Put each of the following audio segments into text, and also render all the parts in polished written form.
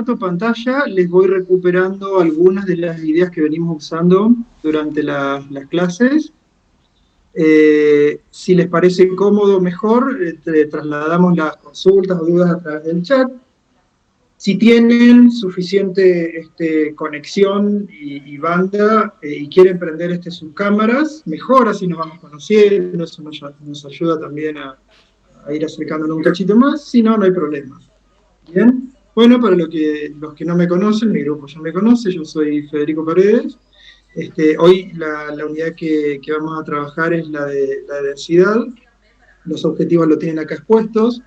pantalla les voy recuperando algunas de las ideas que venimos usando durante las clases. Si les parece cómodo, mejor, trasladamos las consultas o dudas a través del chat. Si tienen suficiente conexión y banda y quieren prender sus cámaras, mejor, así nos vamos conociendo, eso nos ayuda también a ir acercándonos un cachito más, si no, no hay problema. Bien, bueno, para los que no me conocen, mi grupo ya me conoce, yo soy Federico Paredes. Hoy la unidad que vamos a trabajar es la de densidad. Los objetivos lo tienen acá expuestos.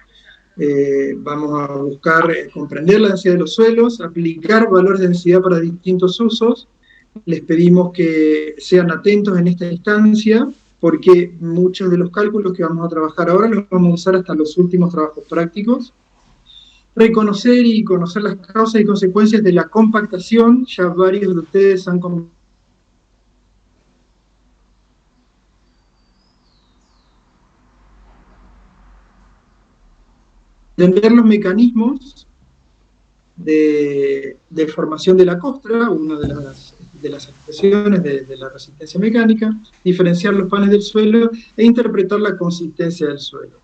Vamos a buscar comprender la densidad de los suelos, aplicar valores de densidad para distintos usos. Les pedimos que sean atentos en esta instancia, porque muchos de los cálculos que vamos a trabajar ahora los vamos a usar hasta los últimos trabajos prácticos. Reconocer y conocer las causas y consecuencias de la compactación. Ya varios de ustedes han entender los mecanismos de formación de la costra, una de las expresiones de la resistencia mecánica, diferenciar los panes del suelo e interpretar la consistencia del suelo.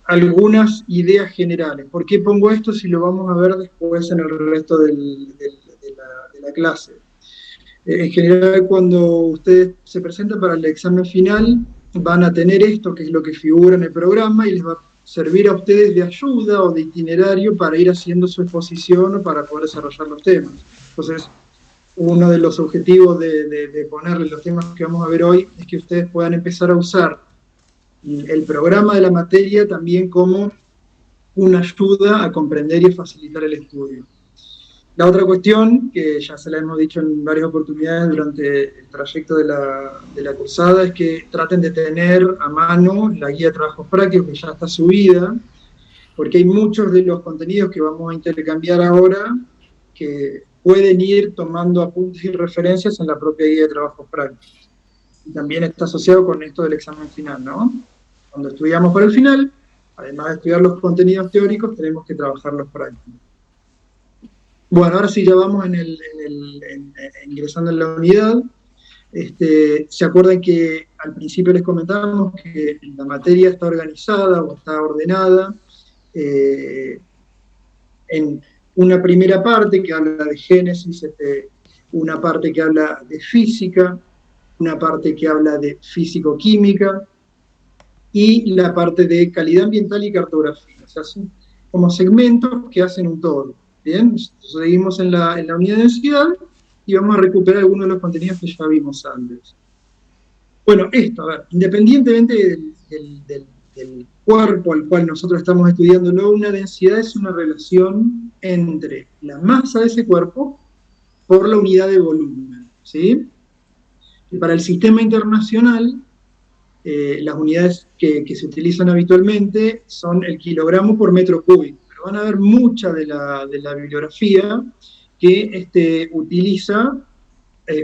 Algunas ideas generales. ¿Por qué pongo esto si lo vamos a ver después en el resto de la clase? En general, cuando ustedes se presentan para el examen final, van a tener esto, que es lo que figura en el programa, y les va a servir a ustedes de ayuda o de itinerario para ir haciendo su exposición o para poder desarrollar los temas. Entonces, uno de los objetivos de ponerle los temas que vamos a ver hoy es que ustedes puedan empezar a usar el programa de la materia también como una ayuda a comprender y a facilitar el estudio. La otra cuestión, que ya se la hemos dicho en varias oportunidades durante el trayecto de la cursada, es que traten de tener a mano la guía de trabajos prácticos que ya está subida, porque hay muchos de los contenidos que vamos a intercambiar ahora que pueden ir tomando apuntes y referencias en la propia guía de trabajos prácticos. Y también está asociado con esto del examen final, ¿no? Cuando estudiamos para el final, además de estudiar los contenidos teóricos, tenemos que trabajar los prácticos. Bueno, ahora sí ya vamos ingresando en la unidad. ¿Se acuerdan que al principio les comentábamos que la materia está organizada o está ordenada en una primera parte que habla de génesis, una parte que habla de física, una parte que habla de físico-química y la parte de calidad ambiental y cartografía? O sea, son como segmentos que hacen un todo. Bien, seguimos en la unidad de densidad y vamos a recuperar algunos de los contenidos que ya vimos antes. Bueno, esto, a ver, independientemente del cuerpo al cual nosotros estamos estudiándolo, una densidad es una relación entre la masa de ese cuerpo por la unidad de volumen, ¿sí? Y para el sistema internacional, las unidades que se utilizan habitualmente son el kilogramo por metro cúbico. Van a ver mucha de la bibliografía que utiliza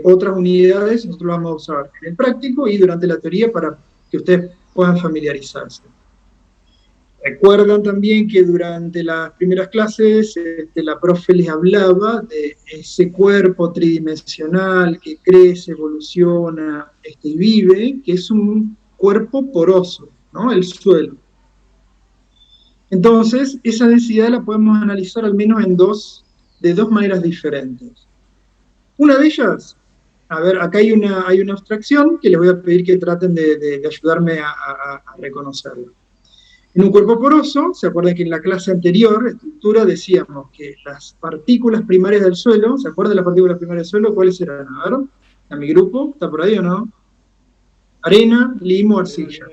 otras unidades. Nosotros lo vamos a usar en el práctico y durante la teoría para que ustedes puedan familiarizarse. Recuerdan también que durante las primeras clases la profe les hablaba de ese cuerpo tridimensional que crece, evoluciona y vive, que es un cuerpo poroso, ¿no? El suelo. Entonces, esa densidad la podemos analizar al menos de dos maneras diferentes. Una de ellas, a ver, acá hay una abstracción que les voy a pedir que traten de ayudarme a reconocerla. En un cuerpo poroso, ¿se acuerdan que en la clase anterior, estructura, decíamos que las partículas primarias del suelo, ¿se acuerdan de las partículas primarias del suelo? ¿Cuáles eran? A ver, a mi grupo, ¿está por ahí o no? Arena, limo, arcilla.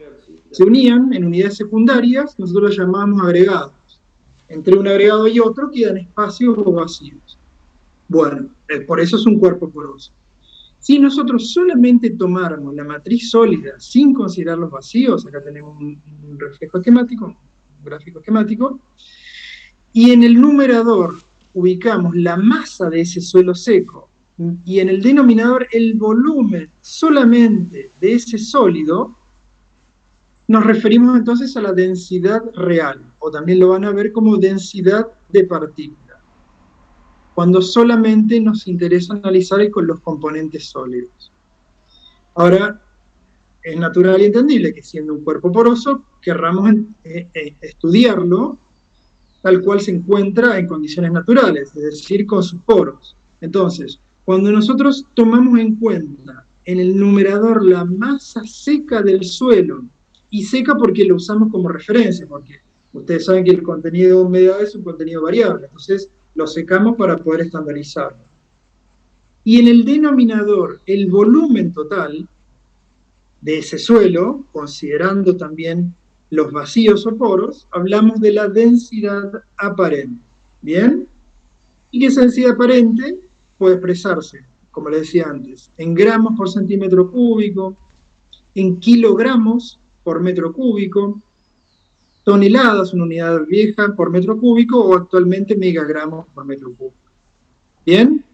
Se unían en unidades secundarias, nosotros las llamamos agregados. Entre un agregado y otro quedan espacios o vacíos. Bueno, por eso es un cuerpo poroso. Si nosotros solamente tomáramos la matriz sólida sin considerar los vacíos, acá tenemos un reflejo esquemático, un gráfico esquemático, y en el numerador ubicamos la masa de ese suelo seco, y en el denominador el volumen solamente de ese sólido, nos referimos entonces a la densidad real, o también lo van a ver como densidad de partícula, cuando solamente nos interesa analizar con los componentes sólidos. Ahora, es natural y entendible que siendo un cuerpo poroso, querramos estudiarlo tal cual se encuentra en condiciones naturales, es decir, con sus poros. Entonces, cuando nosotros tomamos en cuenta en el numerador la masa seca del suelo, y seca porque lo usamos como referencia, porque ustedes saben que el contenido de humedad es un contenido variable, entonces lo secamos para poder estandarizarlo. Y en el denominador, el volumen total de ese suelo, considerando también los vacíos o poros, hablamos de la densidad aparente. ¿Bien? Y esa densidad aparente puede expresarse, como les decía antes, en gramos por centímetro cúbico, en kilogramos por metro cúbico, toneladas, una unidad vieja, por metro cúbico, o actualmente megagramos por metro cúbico. ¿Bien?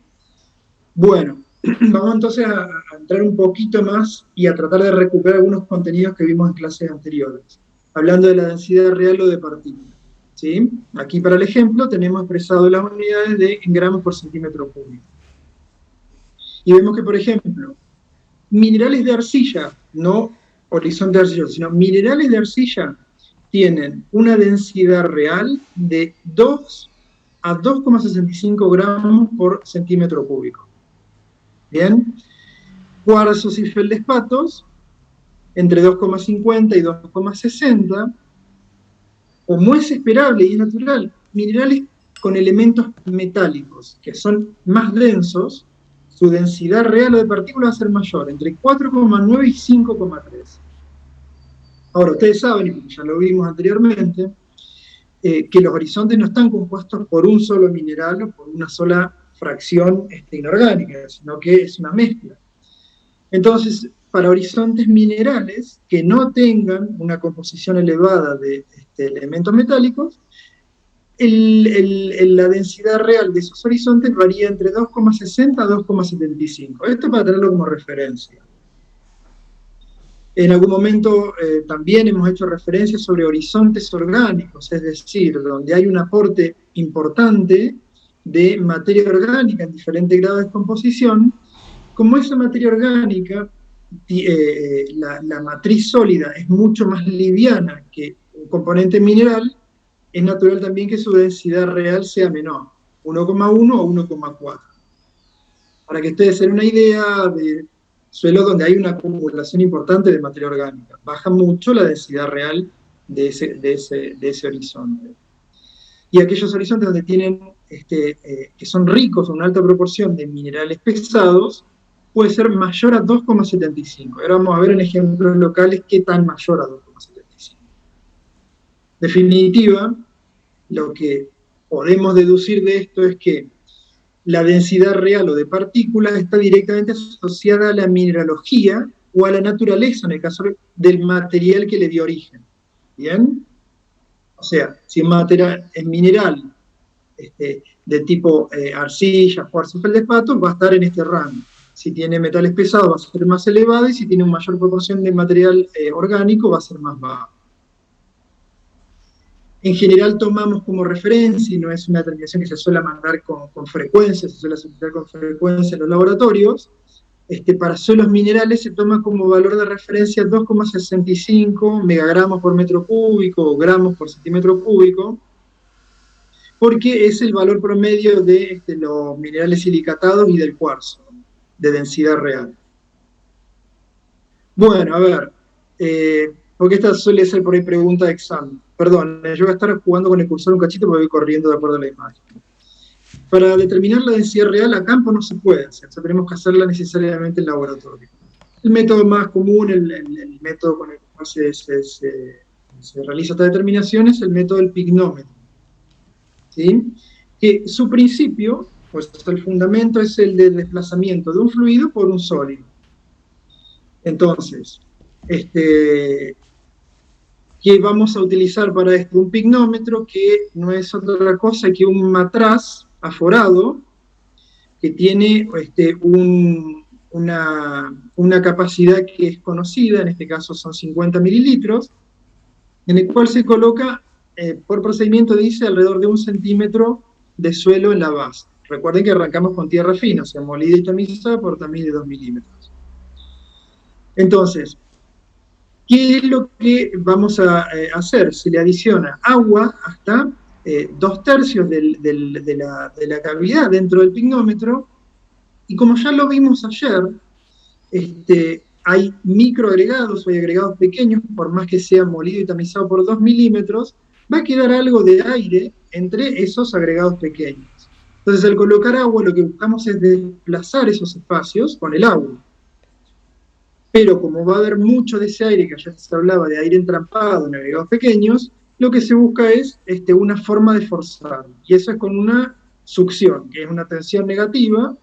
Bueno, vamos entonces a entrar un poquito más y a tratar de recuperar algunos contenidos que vimos en clases anteriores, hablando de la densidad real o de partículas. ¿Sí? Aquí para el ejemplo tenemos expresado las unidades en gramos por centímetro cúbico. Y vemos que, por ejemplo, minerales de arcilla, no horizonte de arcilla, sino minerales de arcilla, tienen una densidad real de 2 a 2,65 gramos por centímetro cúbico. ¿Bien? Cuarzos y feldespatos, entre 2,50 y 2,60, como es esperable y es natural, minerales con elementos metálicos, que son más densos, su densidad real o de partículas va a ser mayor, entre 4,9 y 5,3. Ahora, ustedes saben, y ya lo vimos anteriormente, que los horizontes no están compuestos por un solo mineral o por una sola fracción inorgánica, sino que es una mezcla. Entonces, para horizontes minerales que no tengan una composición elevada de elementos metálicos, la densidad real de esos horizontes varía entre 2,60 a 2,75. Esto para tenerlo como referencia. En algún momento también hemos hecho referencias sobre horizontes orgánicos, es decir, donde hay un aporte importante de materia orgánica en diferentes grados de descomposición. Como esa materia orgánica, la matriz sólida es mucho más liviana que un componente mineral, es natural también que su densidad real sea menor, 1,1 o 1,4. Para que ustedes se den una idea de suelos donde hay una acumulación importante de materia orgánica, baja mucho la densidad real de ese horizonte. Y aquellos horizontes donde tienen, que son ricos en una alta proporción de minerales pesados, puede ser mayor a 2,75. Ahora vamos a ver en ejemplos locales qué tan mayor a 2,75. Definitiva, lo que podemos deducir de esto es que la densidad real o de partículas está directamente asociada a la mineralogía o a la naturaleza, en el caso del material que le dio origen. ¿Bien? O sea, si es mineral de tipo arcilla, cuarzo, feldespato, va a estar en este rango. Si tiene metales pesados va a ser más elevado, y si tiene una mayor proporción de material orgánico va a ser más bajo. En general tomamos como referencia, y no es una determinación que se suele mandar con frecuencia, se suele solicitar con frecuencia en los laboratorios, para suelos minerales se toma como valor de referencia 2,65 megagramos por metro cúbico o gramos por centímetro cúbico, porque es el valor promedio de los minerales silicatados y del cuarzo, de densidad real. Bueno, a ver, porque esta suele ser por ahí pregunta de examen. Perdón, yo voy a estar jugando con el cursor un cachito porque voy corriendo de acuerdo a la imagen. Para determinar la densidad real a campo no se puede hacer, o sea, tenemos que hacerla necesariamente en laboratorio. El método más común, el método con el cual se realiza esta determinación es el método del pignómetro. ¿Sí? Que su principio, pues el fundamento es el del desplazamiento de un fluido por un sólido. Entonces, ¿qué vamos a utilizar para esto? Un pignómetro que no es otra cosa que un matraz aforado que tiene una capacidad que es conocida, en este caso son 50 mililitros, en el cual se coloca por procedimiento dice alrededor de 1 centímetro de suelo en la base. Recuerden que arrancamos con tierra fina, o sea, molida y tamizada por tamiz de 2 milímetros. Entonces, ¿qué es lo que vamos a hacer? Se le adiciona agua hasta 2/3 de la cavidad dentro del pignómetro, y como ya lo vimos ayer, hay microagregados o hay agregados pequeños, por más que sea molido y tamizado por 2 milímetros, va a quedar algo de aire entre esos agregados pequeños. Entonces, al colocar agua, lo que buscamos es desplazar esos espacios con el agua. Pero como va a haber mucho de ese aire, que ayer se hablaba de aire entrampado en agregados pequeños, lo que se busca es una forma de forzar. Y eso es con una succión, que es una tensión negativa,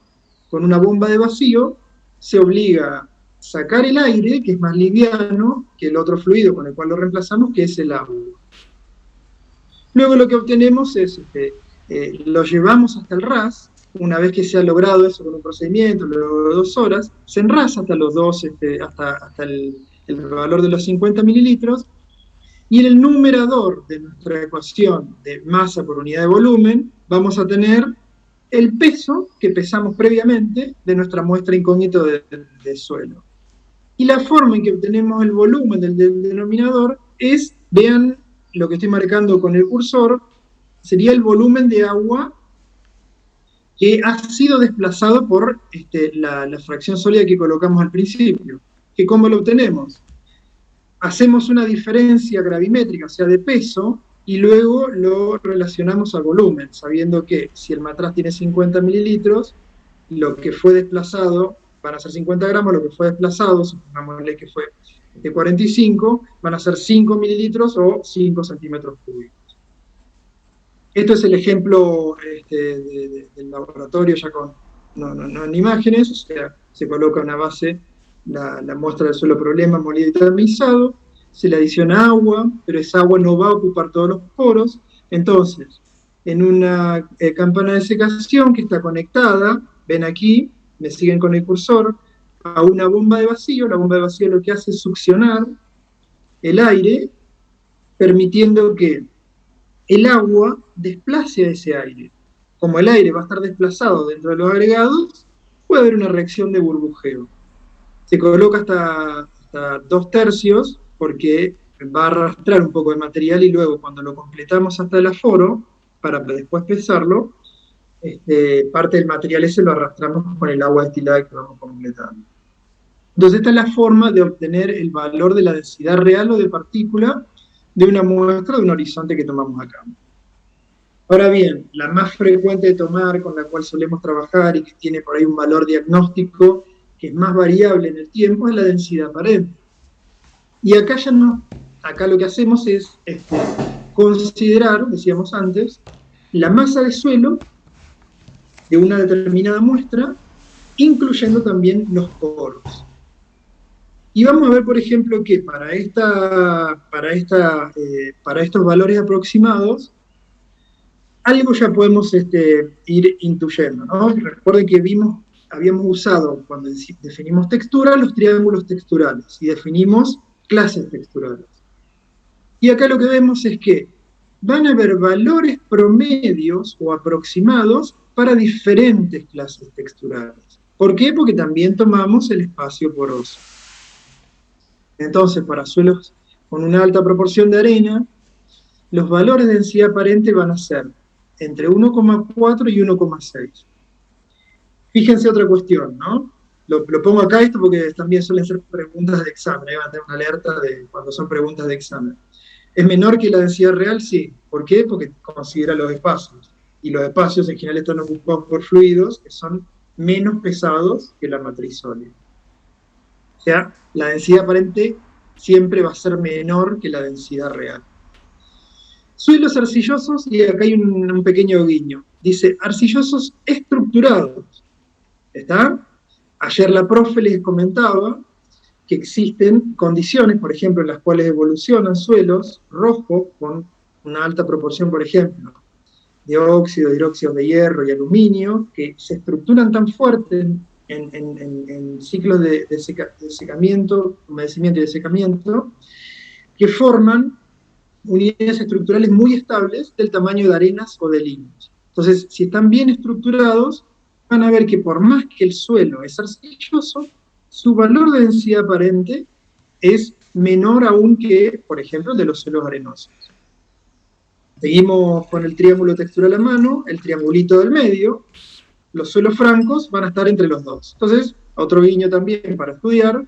con una bomba de vacío, se obliga a sacar el aire, que es más liviano que el otro fluido con el cual lo reemplazamos, que es el agua. Luego lo que obtenemos es, lo llevamos hasta el RAS. Una vez que se ha logrado eso con un procedimiento, luego de 2 horas, se enrasa hasta los hasta el valor de los 50 mililitros, y en el numerador de nuestra ecuación de masa por unidad de volumen, vamos a tener el peso que pesamos previamente de nuestra muestra incógnita de suelo. Y la forma en que obtenemos el volumen del denominador es, vean lo que estoy marcando con el cursor, sería el volumen de agua que ha sido desplazado por la fracción sólida que colocamos al principio. ¿Que cómo lo obtenemos? Hacemos una diferencia gravimétrica, o sea, de peso, y luego lo relacionamos al volumen, sabiendo que si el matraz tiene 50 mililitros, lo que fue desplazado van a ser 50 gramos, lo que fue desplazado, supongámosle que fue de 45, van a ser 5 mililitros o 5 centímetros cúbicos. Esto es el ejemplo del laboratorio, ya no en imágenes, o sea, se coloca una base, la muestra del suelo problema molido y tamizado, se le adiciona agua, pero esa agua no va a ocupar todos los poros. Entonces, en una campana de secación que está conectada, ven aquí, me siguen con el cursor, a una bomba de vacío. La bomba de vacío lo que hace es succionar el aire, permitiendo que el agua desplace a ese aire. Como el aire va a estar desplazado dentro de los agregados, puede haber una reacción de burbujeo. Se coloca hasta 2/3 porque va a arrastrar un poco de material, y luego cuando lo completamos hasta el aforo, para después pesarlo, parte del material ese lo arrastramos con el agua destilada que vamos completando. Entonces esta es la forma de obtener el valor de la densidad real o de partícula de una muestra de un horizonte que tomamos acá. Ahora bien, la más frecuente de tomar, con la cual solemos trabajar y que tiene por ahí un valor diagnóstico que es más variable en el tiempo, es la densidad aparente. Y acá acá lo que hacemos es considerar, decíamos antes, la masa de suelo de una determinada muestra, incluyendo también los poros. Y vamos a ver, por ejemplo, que para estos valores aproximados, algo ya podemos ir intuyendo, ¿no? Recuerden que habíamos usado, cuando definimos textura, los triángulos texturales, y definimos clases texturales. Y acá lo que vemos es que van a haber valores promedios o aproximados para diferentes clases texturales. ¿Por qué? Porque también tomamos el espacio poroso. Entonces, para suelos con una alta proporción de arena, los valores de densidad aparente van a ser entre 1,4 y 1,6. Fíjense otra cuestión, ¿no? Lo pongo acá esto porque también suelen ser preguntas de examen, van a tener una alerta de cuando son preguntas de examen. ¿Es menor que la densidad real? Sí. ¿Por qué? Porque considera los espacios. Y los espacios en general están ocupados por fluidos que son menos pesados que la matriz sólida. O sea, la densidad aparente siempre va a ser menor que la densidad real. Suelos arcillosos, y acá hay un pequeño guiño. Dice, arcillosos estructurados. ¿Está? Ayer la profe les comentaba que existen condiciones, por ejemplo, en las cuales evolucionan suelos rojos con una alta proporción, por ejemplo, de óxido, hidróxido de hierro y aluminio, que se estructuran tan fuerte en ciclos de secamiento, humedecimiento y desecamiento, que forman unidades estructurales muy estables del tamaño de arenas o de limos. Entonces, si están bien estructurados, van a ver que por más que el suelo es arcilloso, su valor de densidad aparente es menor aún que, por ejemplo, el de los suelos arenosos. Seguimos con el triángulo textural a mano, el triangulito del medio, los suelos francos van a estar entre los dos. Entonces, otro guiño también para estudiar,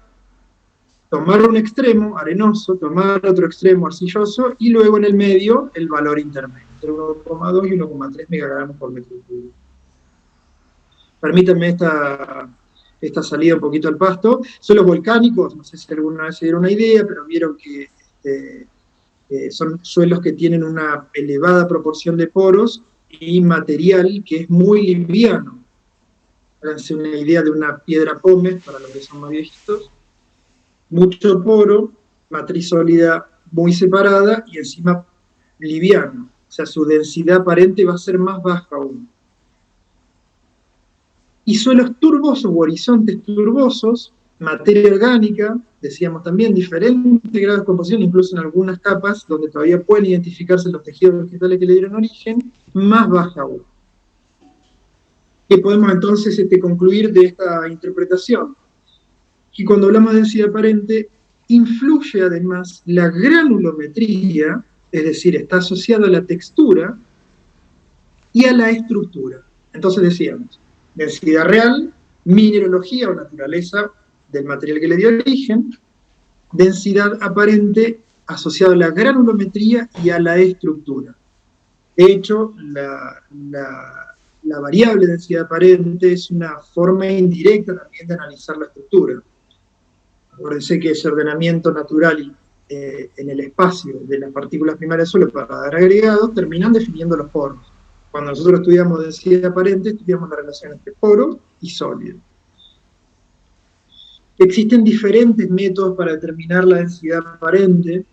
tomar un extremo arenoso, tomar otro extremo arcilloso, y luego en el medio el valor intermedio, entre 1,2 y 1,3 megagramos por metro cúbico. Permítanme esta salida un poquito al pasto. Suelos volcánicos, no sé si alguna vez se dieron una idea, pero vieron que son suelos que tienen una elevada proporción de poros y material que es muy liviano. Háganse una idea de una piedra pómez, para los que son más viejitos. Mucho poro, matriz sólida muy separada y encima liviano. O sea, su densidad aparente va a ser más baja aún. Y suelos turbosos u horizontes turbosos, materia orgánica, decíamos también, diferentes grados de composición, incluso en algunas capas donde todavía pueden identificarse los tejidos vegetales que le dieron origen, más baja aún. ¿Qué podemos entonces concluir de esta interpretación? Que cuando hablamos de densidad aparente, influye además la granulometría, es decir, está asociada a la textura y a la estructura. Entonces decíamos, densidad real, mineralogía o naturaleza del material que le dio origen, densidad aparente asociada a la granulometría y a la estructura. De hecho, la variable densidad aparente es una forma indirecta también de analizar la estructura. Acuérdense que ese ordenamiento natural en el espacio de las partículas primarias solo para dar agregados terminan definiendo los poros. Cuando nosotros estudiamos densidad aparente, estudiamos la relación entre poro y sólido. Existen diferentes métodos para determinar la densidad aparente.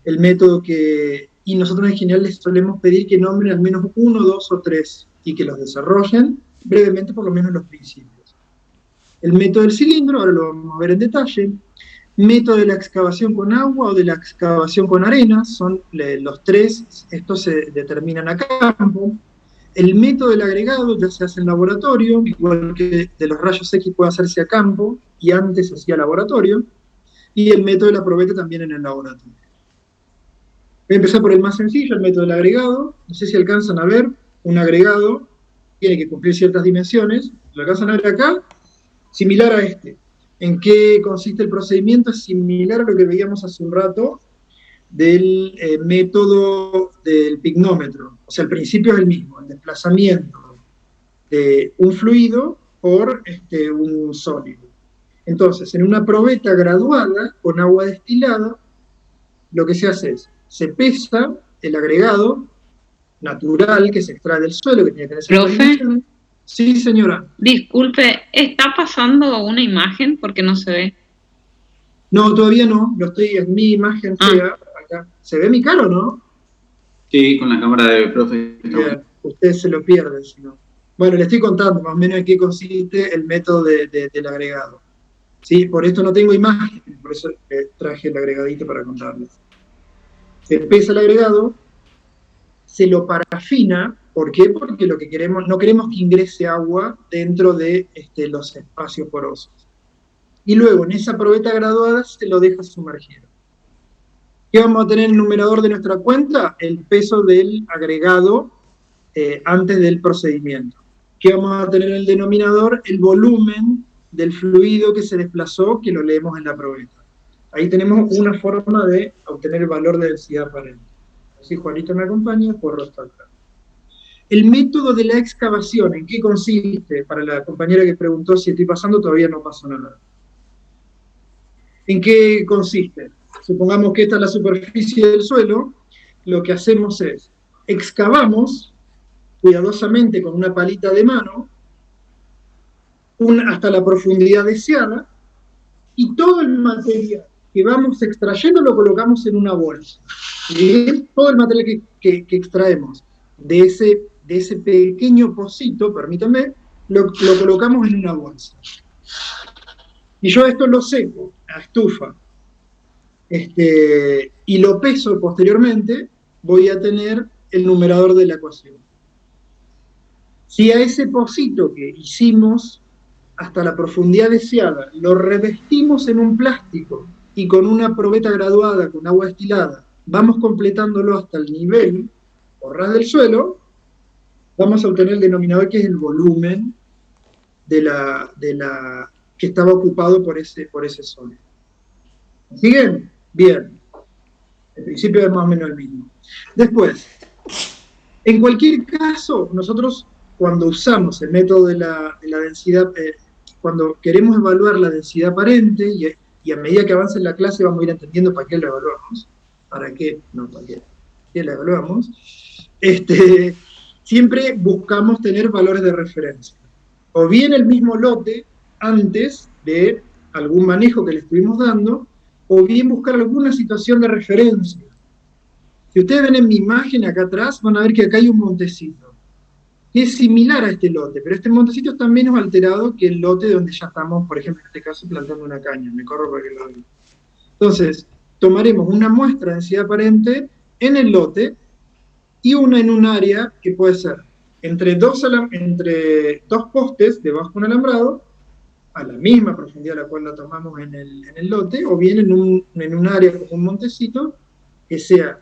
El método y nosotros en general les solemos pedir que nombren al menos 1, 2 o 3 y que los desarrollen brevemente por lo menos los principios. El método del cilindro, ahora lo vamos a ver en detalle. Método de la excavación con agua o de la excavación con arena, son los tres, estos se determinan a campo. El método del agregado ya se hace en laboratorio, igual que de los rayos X puede hacerse a campo, y antes se hacía laboratorio. Y el método de la probeta también en el laboratorio. Voy a empezar por el más sencillo, el método del agregado. No sé si alcanzan a ver, un agregado tiene que cumplir ciertas dimensiones. ¿Lo alcanzan a ver acá? Similar a este. ¿En qué consiste el procedimiento? Es similar a lo que veíamos hace un rato del método del pignómetro. O sea, el principio es el mismo, el desplazamiento de un fluido por un sólido. Entonces, en una probeta graduada con agua destilada, lo que se hace es, se pesa el agregado natural que se extrae del suelo, que tiene que tener ciertas dimensiones. Sí, señora. Disculpe, ¿está pasando una imagen porque no se ve? No, todavía no, lo estoy en mi imagen fea, acá. ¿Se ve mi cara o no? Sí, con la cámara de profe. Usted se lo pierde, si no. Bueno, le estoy contando más o menos en qué consiste el método del agregado. Sí, por esto no tengo imagen, por eso traje el agregadito para contarles. Se pesa el agregado, se lo parafina. ¿Por qué? Porque lo que queremos, no queremos que ingrese agua dentro de los espacios porosos. Y luego, en esa probeta graduada, se lo deja sumergir. ¿Qué vamos a tener en el numerador de nuestra cuenta? El peso del agregado antes del procedimiento. ¿Qué vamos a tener en el denominador? El volumen del fluido que se desplazó, que lo leemos en la probeta. Ahí tenemos una forma de obtener el valor de densidad aparente. Así Juanito me acompaña, por acá. El método de la excavación, ¿en qué consiste? Para la compañera que preguntó si estoy pasando, todavía no pasó nada. ¿En qué consiste? Supongamos que esta es la superficie del suelo, lo que hacemos es, excavamos cuidadosamente con una palita de mano, hasta la profundidad deseada, y todo el material que vamos extrayendo lo colocamos en una bolsa. ¿Sí? Todo el material que extraemos de ese pequeño pocito, permítanme, lo colocamos en una bolsa. Y yo esto lo seco, a estufa. y lo peso posteriormente, voy a tener el numerador de la ecuación. Si a ese pocito que hicimos hasta la profundidad deseada lo revestimos en un plástico y con una probeta graduada con agua destilada vamos completándolo hasta el nivel o ras del suelo, vamos a obtener el denominador, que es el volumen de la que estaba ocupado por ese suelo. ¿Siguen? Bien. El principio es más o menos el mismo. Después, en cualquier caso, nosotros cuando usamos el método de la densidad, cuando queremos evaluar la densidad aparente, y a medida que avance la clase vamos a ir entendiendo para qué la evaluamos, para qué la evaluamos, siempre buscamos tener valores de referencia. O bien el mismo lote antes de algún manejo que le estuvimos dando, o bien buscar alguna situación de referencia. Si ustedes ven en mi imagen acá atrás, van a ver que acá hay un montecito, que es similar a este lote, pero este montecito está menos alterado que el lote donde ya estamos, por ejemplo, en este caso, plantando una caña. Me corro para que lo vean. Entonces, tomaremos una muestra de densidad aparente en el lote y una en un área que puede ser entre dos postes debajo de un alambrado, a la misma profundidad a la cual la tomamos en el lote, o bien en un área con un montecito que sea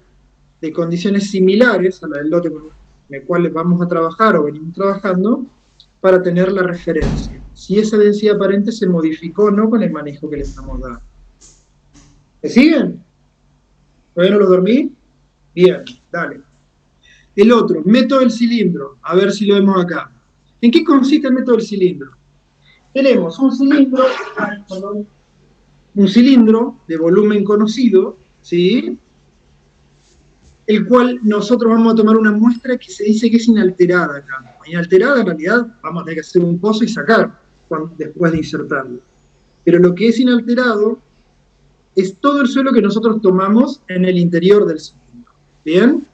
de condiciones similares a la del lote con el cual vamos a trabajar o venimos trabajando, para tener la referencia. Si esa densidad aparente se modificó o no con el manejo que le estamos dando. ¿Me siguen? ¿Todavía no los dormí? Bien, dale. El otro, método del cilindro. A ver si lo vemos acá. ¿En qué consiste el método del cilindro? Tenemos un cilindro de volumen conocido, ¿sí?, el cual nosotros vamos a tomar una muestra que se dice que es inalterada acá. Inalterada, en realidad, vamos a tener que hacer un pozo y sacar después de insertarlo. Pero lo que es inalterado es todo el suelo que nosotros tomamos en el interior del cilindro. ¿Bien?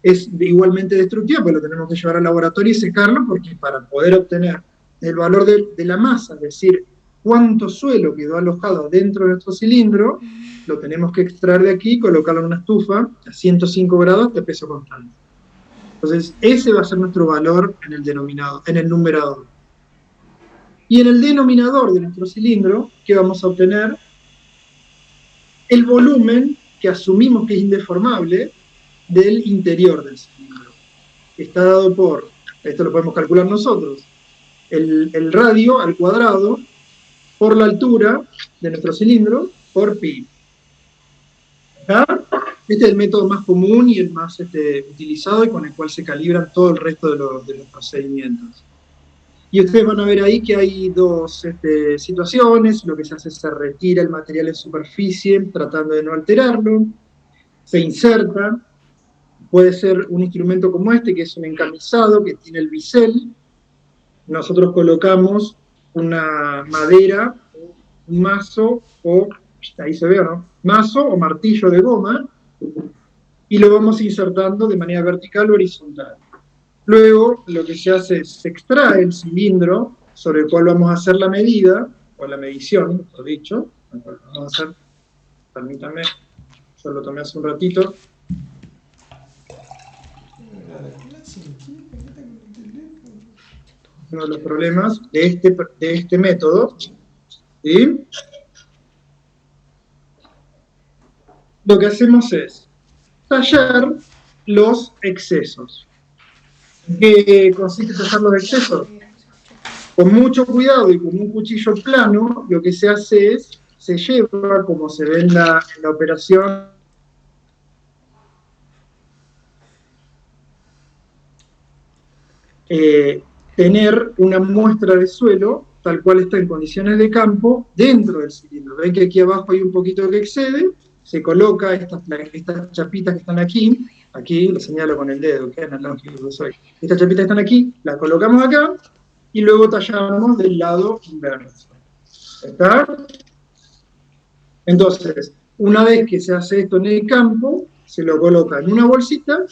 Es igualmente destructivo, pues lo tenemos que llevar al laboratorio y secarlo, porque para poder obtener el valor de la masa, es decir, cuánto suelo quedó alojado dentro de nuestro cilindro, lo tenemos que extraer de aquí, colocarlo en una estufa a 105 grados de peso constante. Entonces, ese va a ser nuestro valor en el numerador. Y en el denominador de nuestro cilindro, ¿qué vamos a obtener? El volumen que asumimos que es indeformable del interior del cilindro. Está dado por, esto lo podemos calcular nosotros, el radio al cuadrado por la altura de nuestro cilindro por pi. ¿Ah? Este es el método más común y el más utilizado, y con el cual se calibran todo el resto de los procedimientos. Y ustedes van a ver ahí que hay dos situaciones. Lo que se hace es se retira el material en superficie tratando de no alterarlo, se inserta. Puede ser un instrumento como este, que es un encamisado, que tiene el bisel. Nosotros colocamos una madera, un mazo, o, ahí se ve, ¿no?, mazo o martillo de goma, y lo vamos insertando de manera vertical o horizontal. Luego, lo que se hace es, se extrae el cilindro sobre el cual vamos a hacer la medida, o la medición, mejor dicho. Vamos a hacer, permítanme, yo lo tomé hace un ratito. Uno de los problemas de este método, ¿sí? Lo que hacemos es tallar los excesos. ¿En qué consiste tallar los excesos? Con mucho cuidado y con un cuchillo plano, lo que se hace es, se lleva, como se ve en la operación, tener una muestra de suelo tal cual está en condiciones de campo dentro del cilindro. Ven que aquí abajo hay un poquito que excede, se coloca estas chapitas que están aquí lo señalo con el dedo, que analógico que soy. Estas chapitas que están aquí, las colocamos acá, y luego tallamos del lado inverso. ¿Está? Entonces, una vez que se hace esto en el campo, se lo coloca en una bolsita,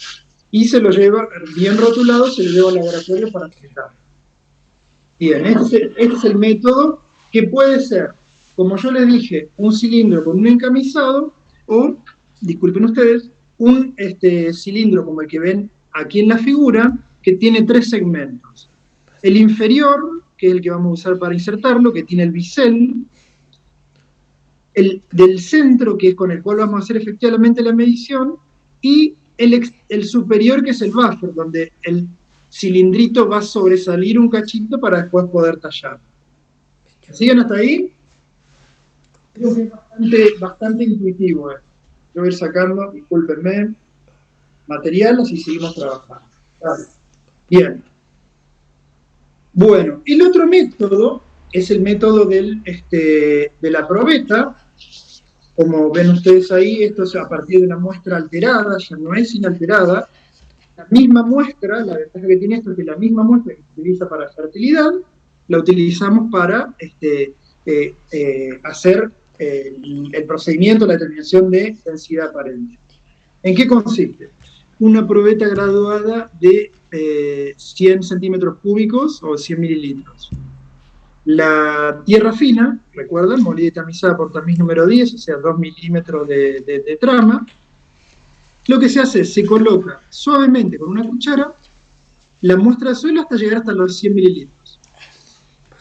y se lo lleva, bien rotulado, se lo lleva al laboratorio para aplicar. Bien, este es el método, que puede ser como yo les dije, un cilindro con un encamisado, o, disculpen ustedes, un cilindro como el que ven aquí en la figura, que tiene 3 segmentos. El inferior, que es el que vamos a usar para insertarlo, que tiene el bisel, el del centro, que es con el cual vamos a hacer efectivamente la medición, y el superior, que es el buffer, donde el cilindrito va a sobresalir un cachito para después poder tallar. ¿Siguen hasta ahí? Creo que es bastante intuitivo. Yo voy a ir sacando, discúlpenme, material, así seguimos trabajando. Vale. Bien. Bueno, el otro método es el método de la probeta. Como ven ustedes ahí, esto es a partir de una muestra alterada, ya no es inalterada. La misma muestra, la ventaja que tiene esto es que la misma muestra que se utiliza para fertilidad, la utilizamos para hacer el procedimiento, la determinación de densidad aparente. ¿En qué consiste? Una probeta graduada de 100 centímetros cúbicos o 100 mililitros. La tierra fina, recuerden, molida y tamizada por tamiz número 10, o sea, 2 milímetros de trama. Lo que se hace es, se coloca suavemente con una cuchara la muestra de suelo hasta llegar hasta los 100 mililitros.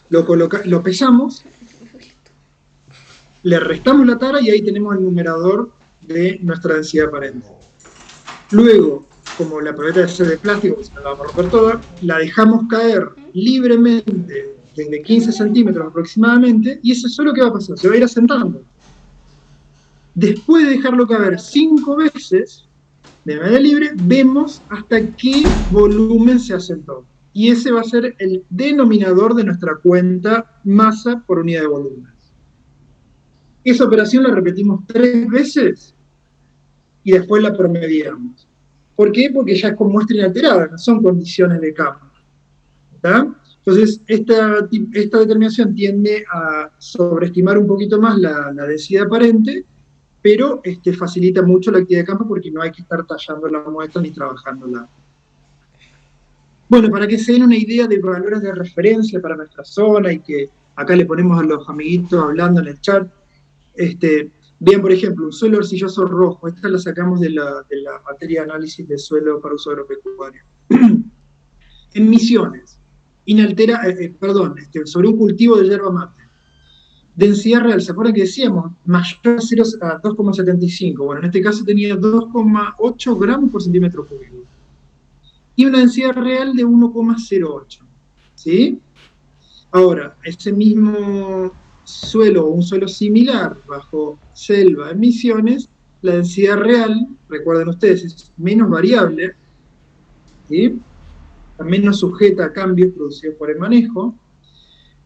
Lo pesamos, le restamos la tara y ahí tenemos el numerador de nuestra densidad aparente. Luego, como la probeta es de plástico, se la vamos a romper toda, la dejamos caer libremente desde 15 centímetros aproximadamente, y ese suelo, ¿qué va a pasar? Se va a ir asentando. Después de dejarlo caer 5 veces, de manera libre, vemos hasta qué volumen se asentó. Y ese va a ser el denominador de nuestra cuenta masa por unidad de volumen. Esa operación la repetimos 3 veces y después la promediamos. ¿Por qué? Porque ya es con muestra inalterada, no son condiciones de campo. ¿Está? Entonces, esta determinación tiende a sobreestimar un poquito más la densidad aparente, pero facilita mucho la actividad de campo porque no hay que estar tallando la muestra ni trabajándola. Bueno, para que se den una idea de valores de referencia para nuestra zona, y que acá le ponemos a los amiguitos hablando en el chat, bien, por ejemplo, un suelo arcilloso rojo, esta la sacamos de la materia de análisis de suelo para uso agropecuario. En Misiones, sobre un cultivo de yerba mate. Densidad real, ¿se acuerdan que decíamos? Mayor a 2,75. Bueno, en este caso tenía 2,8 gramos por centímetro cúbico. Y una densidad real de 1,08. ¿Sí? Ahora, ese mismo suelo, o un suelo similar, bajo selva en Misiones, la densidad real, recuerden ustedes, es menos variable, ¿sí? Menos sujeta a cambios producidos por el manejo,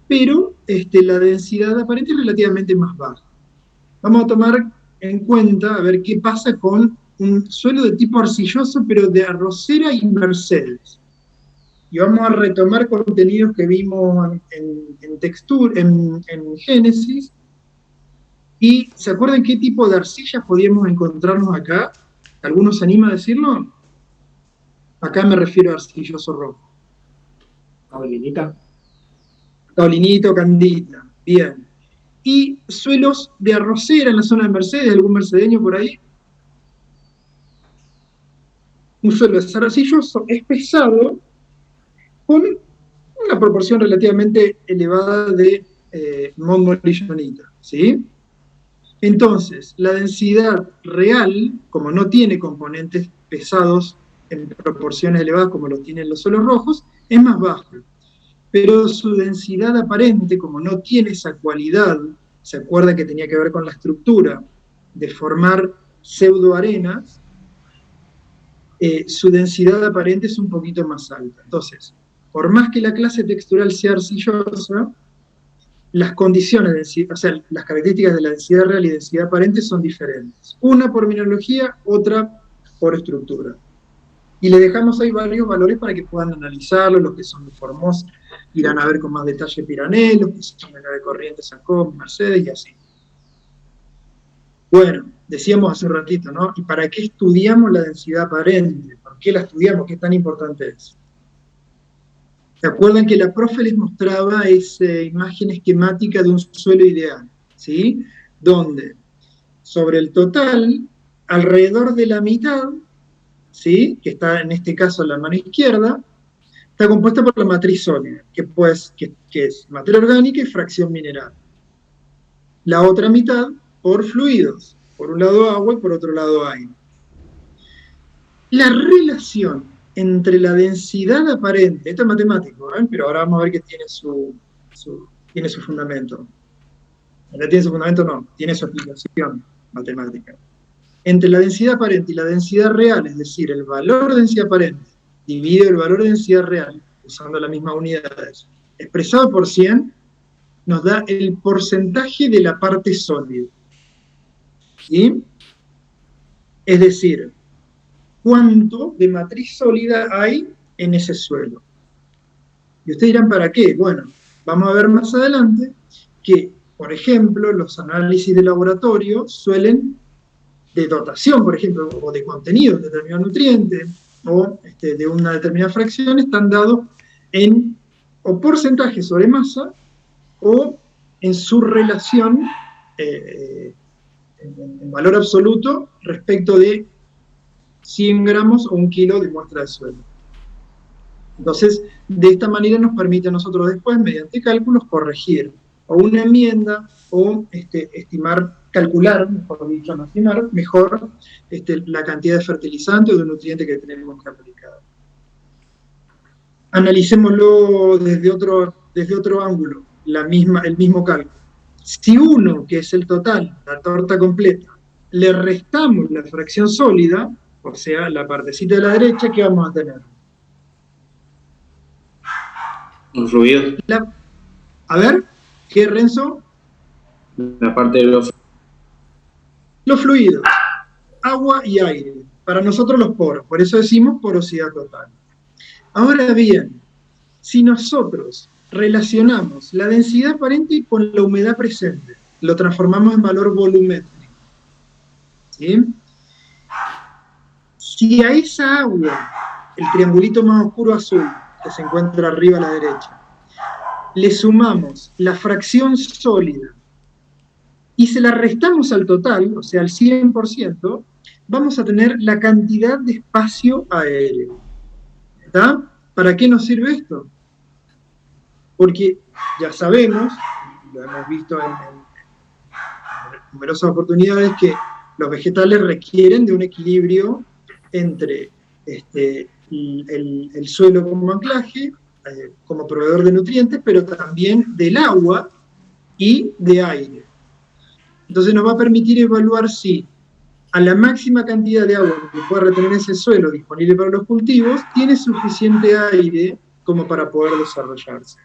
pero la densidad aparente es relativamente más baja. Vamos a tomar en cuenta, a ver qué pasa con un suelo de tipo arcilloso, pero de arrocera y Mercedes. Y vamos a retomar contenidos que vimos en Génesis. ¿Y se acuerdan qué tipo de arcillas podíamos encontrarnos acá? ¿Alguno se anima a decirlo? Acá me refiero a arcilloso rojo. Caulinita. Caulinito, candita. Bien. ¿Y suelos de arrocera en la zona de Mercedes? ¿Algún mercedeño por ahí? Un suelo arcilloso es pesado, con una proporción relativamente elevada de monmolillonita, ¿sí? Entonces, la densidad real, como no tiene componentes pesados en proporciones elevadas como lo tienen los suelos rojos, es más baja. Pero su densidad aparente, como no tiene esa cualidad, se acuerda que tenía que ver con la estructura de formar pseudoarenas, su densidad aparente es un poquito más alta. Entonces, por más que la clase textural sea arcillosa, las condiciones, o sea, las características de la densidad real y densidad aparente son diferentes. Una por mineralogía, otra por estructura. Y le dejamos ahí varios valores para que puedan analizarlo. Los que son de Formosa irán a ver con más detalle Pirané, los que son de la de Corrientes, Sacó, Mercedes y así. Bueno, decíamos hace un ratito, ¿no? ¿Y para qué estudiamos la densidad aparente? ¿Por qué la estudiamos? ¿Qué tan importante es? ¿Se acuerdan que la profe les mostraba esa imagen esquemática de un suelo ideal? ¿sí? Donde sobre el total, alrededor de la mitad, ¿sí? Que está en este caso en la mano izquierda, está compuesta por la matriz sólida, que es materia orgánica y fracción mineral. La otra mitad por fluidos, por un lado agua y por otro lado aire. La relación entre la densidad aparente, esto es matemático, pero ahora vamos a ver que tiene su fundamento. ¿No tiene su fundamento? No, tiene su aplicación matemática. Entre la densidad aparente y la densidad real, es decir, el valor de densidad aparente dividido el valor de densidad real, usando las mismas unidades, expresado por 100, nos da el porcentaje de la parte sólida. ¿Sí? Es decir, cuánto de matriz sólida hay en ese suelo. Y ustedes dirán, ¿para qué? Bueno, vamos a ver más adelante que, por ejemplo, los análisis de laboratorio suelen, de dotación, por ejemplo, o de contenido de determinado nutriente, o de una determinada fracción, están dados en o porcentaje sobre masa, o en su relación en valor absoluto respecto de 100 gramos o 1 kilo de muestra de suelo. Entonces, de esta manera nos permite a nosotros después, mediante cálculos, corregir o una enmienda o calcular, mejor dicho, no estimar, mejor la cantidad de fertilizante o de nutriente que tenemos que aplicar. Analicémoslo desde otro ángulo, el mismo cálculo. Si uno, que es el total, la torta completa, le restamos la fracción sólida, o sea, la partecita de la derecha, ¿qué vamos a tener? Un fluido. A ver, ¿qué, Renzo? La parte de los fluidos, agua y aire. Para nosotros los poros, por eso decimos porosidad total. Ahora bien, si nosotros relacionamos la densidad aparente con la humedad presente, lo transformamos en valor volumétrico, ¿sí? Si a esa agua, el triangulito más oscuro azul, que se encuentra arriba a la derecha, le sumamos la fracción sólida y se la restamos al total, o sea, al 100%, vamos a tener la cantidad de espacio aéreo. ¿Está? ¿Para qué nos sirve esto? Porque ya sabemos, lo hemos visto en numerosas oportunidades, que los vegetales requieren de un equilibrio entre el suelo como anclaje, como proveedor de nutrientes, pero también del agua y de aire. Entonces nos va a permitir evaluar si a la máxima cantidad de agua que pueda retener ese suelo disponible para los cultivos, tiene suficiente aire como para poder desarrollarse.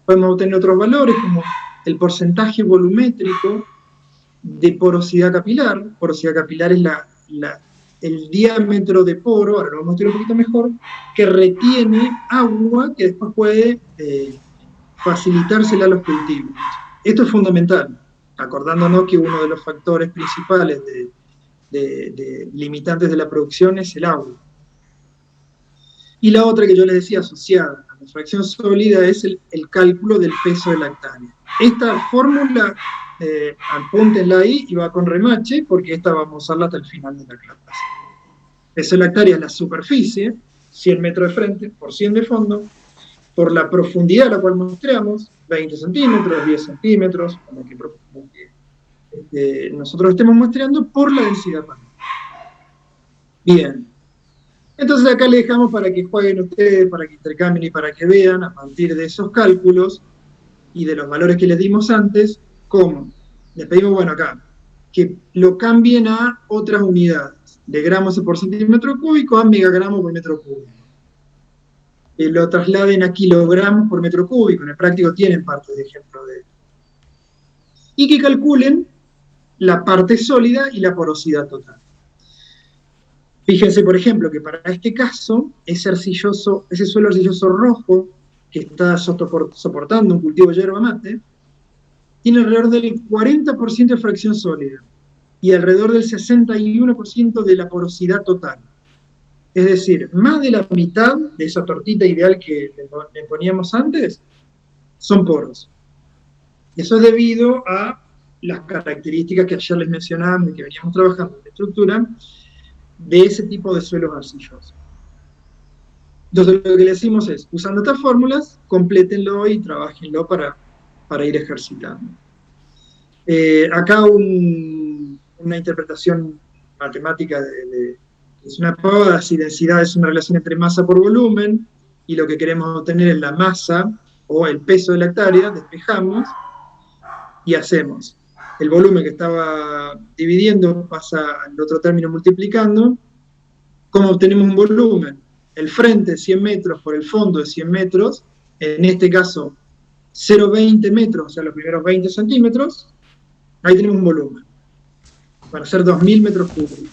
Podemos obtener otros valores como el porcentaje volumétrico de porosidad capilar. Porosidad capilar es el diámetro de poro, ahora lo vamos a mostrar un poquito mejor, que retiene agua que después puede facilitársela a los cultivos. Esto es fundamental, acordándonos que uno de los factores principales de limitantes de la producción es el agua. Y la otra que yo les decía, asociada a la fracción sólida, es el cálculo del peso de la hectárea. Esta fórmula, apúntenla ahí y va con remache, porque esta vamos a usarla hasta el final de la clase. Peso de la hectárea es la superficie, 100 metros de frente por 100 de fondo, por la profundidad a la cual muestreamos, 20 centímetros, 10 centímetros, como que nosotros estemos muestreando, por la densidad aparente. Bien. Entonces acá le dejamos para que jueguen ustedes, para que intercambien y para que vean, a partir de esos cálculos y de los valores que les dimos antes, cómo. Les pedimos, bueno, acá, que lo cambien a otras unidades, de gramos por centímetro cúbico a megagramos por metro cúbico. Que lo trasladen a kilogramos por metro cúbico, en el práctico tienen parte de ejemplo de esto. Y que calculen la parte sólida y la porosidad total. Fíjense, por ejemplo, que para este caso, ese suelo arcilloso rojo que está soportando un cultivo de yerba mate, tiene alrededor del 40% de fracción sólida y alrededor del 61% de la porosidad total. Es decir, más de la mitad de esa tortita ideal que le poníamos antes son poros. Y eso es debido a las características que ayer les mencionaba y que veníamos trabajando en la estructura de ese tipo de suelos arcillosos. Entonces lo que le decimos es, usando estas fórmulas, complétenlo y trabajenlo para ir ejercitando. Acá una interpretación matemática es una pavada, si densidad es una relación entre masa por volumen, y lo que queremos obtener es la masa o el peso de la hectárea, despejamos, y hacemos el volumen que estaba dividiendo, pasa al otro término multiplicando. ¿Cómo obtenemos un volumen? El frente 100 metros por el fondo de 100 metros, en este caso 0,20 metros, o sea, los primeros 20 centímetros, ahí tenemos un volumen. Van a ser 2.000 metros cúbicos.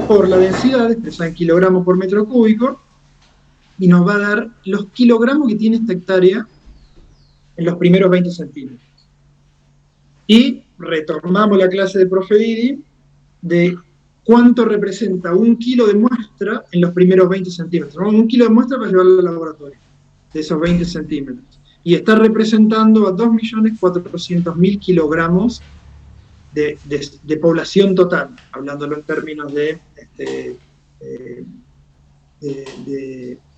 Por la densidad, expresada en kilogramos por metro cúbico, y nos va a dar los kilogramos que tiene esta hectárea en los primeros 20 centímetros. Y retomamos la clase de Profe Didi de cuánto representa un kilo de muestra en los primeros 20 centímetros. ¿No? Un kilo de muestra para llevarlo al laboratorio, de esos 20 centímetros. Y está representando a 2.400.000 kilogramos de población total, hablándolo en términos de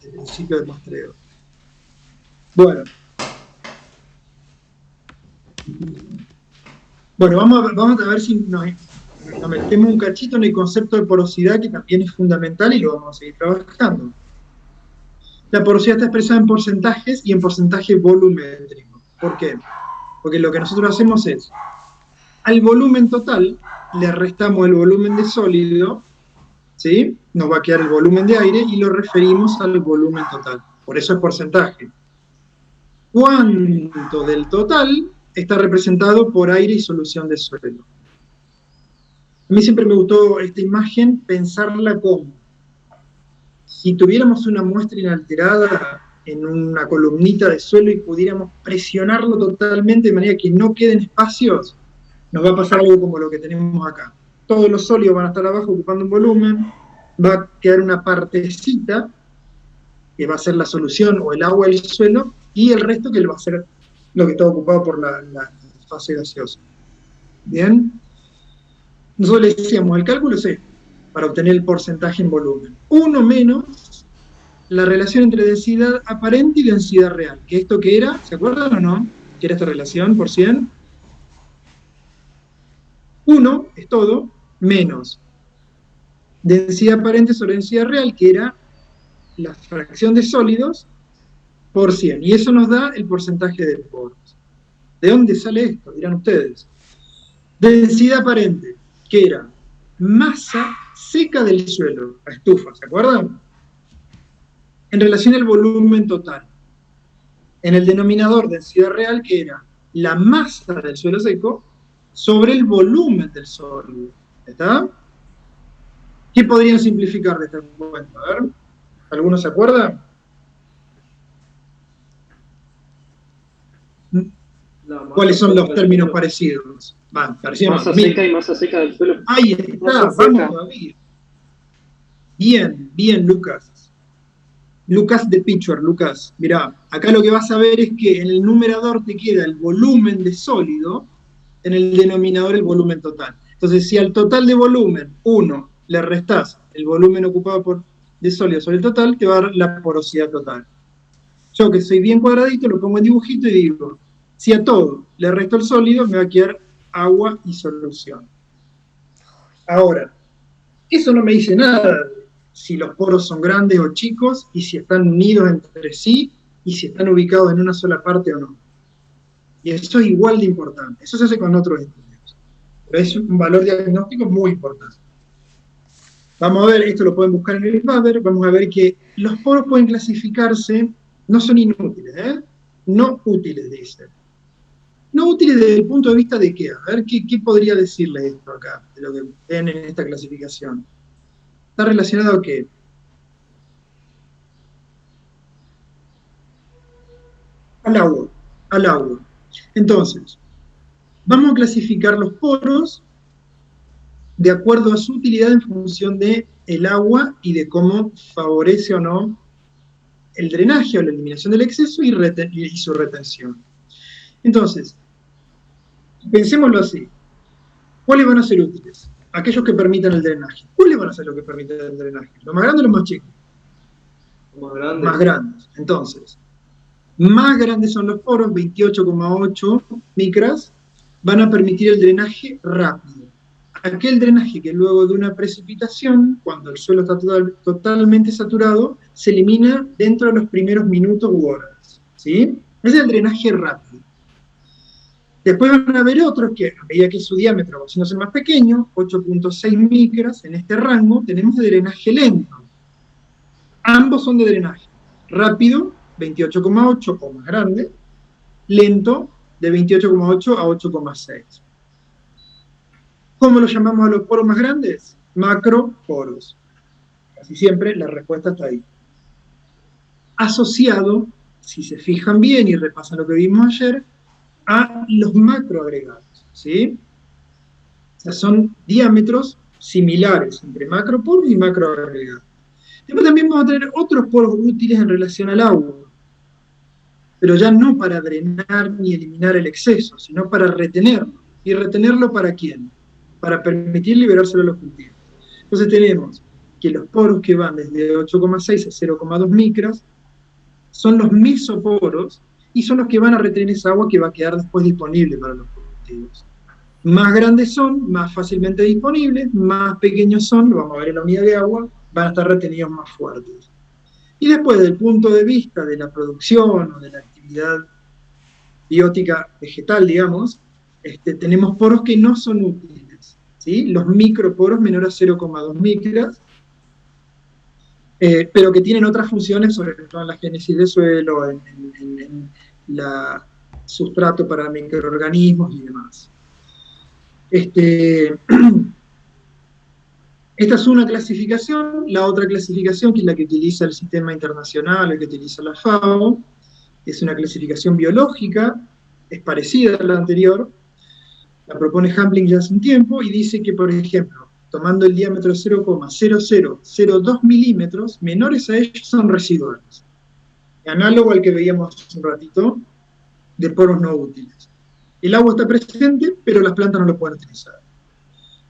principio de muestreo. Bueno, vamos a ver si nos metemos un cachito en el concepto de porosidad, que también es fundamental y lo vamos a seguir trabajando. La porosidad está expresada en porcentajes y en porcentaje volumétrico. ¿Por qué? Porque lo que nosotros hacemos es, al volumen total le restamos el volumen de sólido, ¿sí? Nos va a quedar el volumen de aire y lo referimos al volumen total. Por eso es porcentaje. ¿Cuánto del total está representado por aire y solución de suelo? A mí siempre me gustó esta imagen, pensarla como, si tuviéramos una muestra inalterada en una columnita de suelo y pudiéramos presionarlo totalmente de manera que no queden espacios, nos va a pasar algo como lo que tenemos acá. Todos los sólidos van a estar abajo ocupando un volumen, va a quedar una partecita que va a ser la solución o el agua del suelo, y el resto que va a ser lo que está ocupado por la fase gaseosa. ¿Bien? Nosotros le decíamos, el cálculo es esto, para obtener el porcentaje en volumen. 1 menos la relación entre densidad aparente y densidad real. ¿Que esto qué era? ¿Se acuerdan o no? ¿Qué era esta relación por 100? 1 es todo, menos densidad aparente sobre densidad real, que era la fracción de sólidos por 100. Y eso nos da el porcentaje de poros. ¿De dónde sale esto? Dirán ustedes. Densidad aparente, que era masa seca del suelo, la estufa, ¿se acuerdan? En relación al volumen total. En el denominador densidad real, que era la masa del suelo seco sobre el volumen del sólido. ¿Está? ¿Qué podrían simplificar de este momento? A ver, ¿alguno se acuerda? ¿Cuáles son los términos parecidos? Masa seca y masa seca del suelo. Ahí está, vamos todavía. Bien, bien, Lucas. Lucas de Pitcher, Lucas. Mirá, acá lo que vas a ver es que en el numerador te queda el volumen de sólido, en el denominador el volumen total. Entonces, si al total de volumen 1 le restás el volumen ocupado de sólido sobre el total, te va a dar la porosidad total. Yo, que soy bien cuadradito, lo pongo en dibujito y digo, si a todo le resto el sólido, me va a quedar agua y solución. Ahora, eso no me dice nada de si los poros son grandes o chicos, y si están unidos entre sí, y si están ubicados en una sola parte o no. Y eso es igual de importante. Eso se hace con otros estudios. Pero es un valor diagnóstico muy importante. Vamos a ver, esto lo pueden buscar en el paper, vamos a ver que los poros pueden clasificarse, no son inútiles, no útiles, dice. No útiles desde el punto de vista de qué. A ver, ¿qué podría decirles esto acá, de lo que ven en esta clasificación? ¿Está relacionado a qué? Al agua. Entonces, vamos a clasificar los poros de acuerdo a su utilidad en función del agua y de cómo favorece o no el drenaje o la eliminación del exceso y su retención. Entonces, Pensémoslo así. ¿Cuáles van a ser útiles? Aquellos que permitan el drenaje. ¿Cuáles van a ser los que permiten el drenaje? ¿Los más grandes o los más chicos? Más grandes. Entonces, más grandes son los poros, 28,8 micras, van a permitir el drenaje rápido. Aquel drenaje que luego de una precipitación, cuando el suelo está totalmente saturado, se elimina dentro de los primeros minutos u horas. ¿Sí? Ese es el drenaje rápido. Después van a haber otros que, a medida que su diámetro va siendo más pequeño, 8,6 micras, en este rango, tenemos de drenaje lento. Ambos son de drenaje. Rápido, 28,8 o más grande. Lento, de 28,8 a 8,6. ¿Cómo lo llamamos a los poros más grandes? Macroporos. Casi siempre la respuesta está ahí. Asociado, si se fijan bien y repasan lo que vimos ayer, a los macroagregados, ¿sí? O sea, son diámetros similares entre macroporos y macroagregados. Después también vamos a tener otros poros útiles en relación al agua, pero ya no para drenar ni eliminar el exceso, sino para retenerlo. ¿Y retenerlo para quién? Para permitir liberárselo a los cultivos. Entonces tenemos que los poros que van desde 8,6 a 0,2 micras son los mesoporos, y son los que van a retener esa agua que va a quedar después disponible para los cultivos. Más grandes son, más fácilmente disponibles, más pequeños son, lo vamos a ver en la unidad de agua, van a estar retenidos más fuertes. Y después, desde el punto de vista de la producción o de la actividad biótica vegetal, digamos, tenemos poros que no son útiles, ¿sí? Los microporos menores a 0,2 micras, pero que tienen otras funciones, sobre todo en la génesis de suelo, en la sustrato para microorganismos y demás. Esta es una clasificación. La otra clasificación, que es la que utiliza el sistema internacional, el que utiliza la FAO, es una clasificación biológica, es parecida a la anterior, la propone Hampling ya hace un tiempo, y dice que, por ejemplo, tomando el diámetro de 0,0002 milímetros, menores a ellos son residuales. Análogo al que veíamos hace un ratito, de poros no útiles. El agua está presente, pero las plantas no lo pueden utilizar.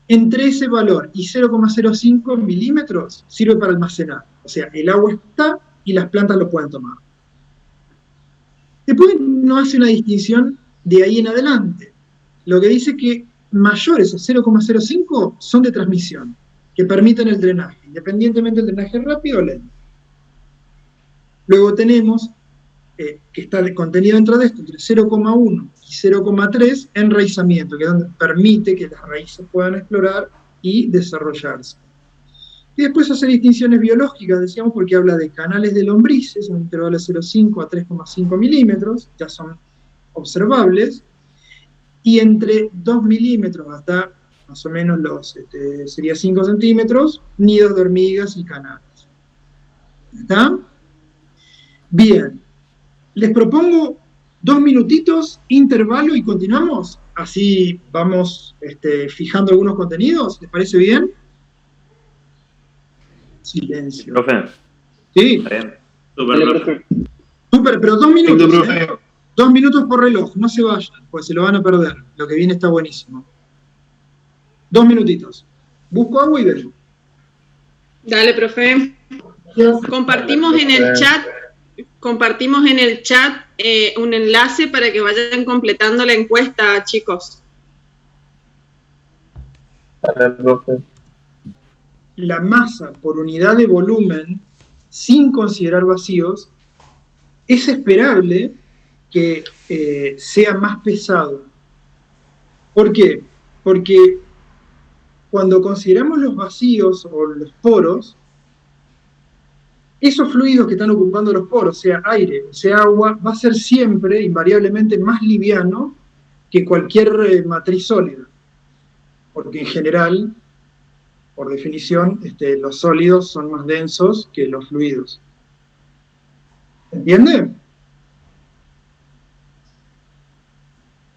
Entre ese valor y 0,05 milímetros sirve para almacenar. O sea, el agua está y las plantas lo pueden tomar. Después no hace una distinción de ahí en adelante. Lo que dice que mayores a 0,05 son de transmisión, que permiten el drenaje, independientemente del drenaje rápido o lento. Luego tenemos, que está contenido dentro de esto, entre 0,1 y 0,3, enraizamiento, que es donde permite que las raíces puedan explorar y desarrollarse. Y después hace distinciones biológicas, decíamos, porque habla de canales de lombrices, en un intervalo de 0,5 a 3,5 milímetros, ya son observables, y entre 2 milímetros hasta más o menos sería 5 centímetros, nidos de hormigas y canales. ¿Está? Bien. Les propongo 2 minutitos, intervalo, y continuamos. Así vamos fijando algunos contenidos. ¿Les parece bien? Silencio. Profe. Sí. Está bien. Súper, profe. Súper, pero 2 minutos. 2 minutos por reloj, no se vayan, pues se lo van a perder. Lo que viene está buenísimo. 2 minutitos. Busco agua y vengo. Dale, profe. Compartimos en el chat un enlace para que vayan completando la encuesta, chicos. Dale, profe. La masa por unidad de volumen, sin considerar vacíos, es esperable que sea más pesado. ¿Por qué? Porque cuando consideramos los vacíos o los poros, esos fluidos que están ocupando los poros, sea aire o sea agua, va a ser siempre, invariablemente, más liviano que cualquier matriz sólida. Porque en general, por definición, los sólidos son más densos que los fluidos. ¿Entiende?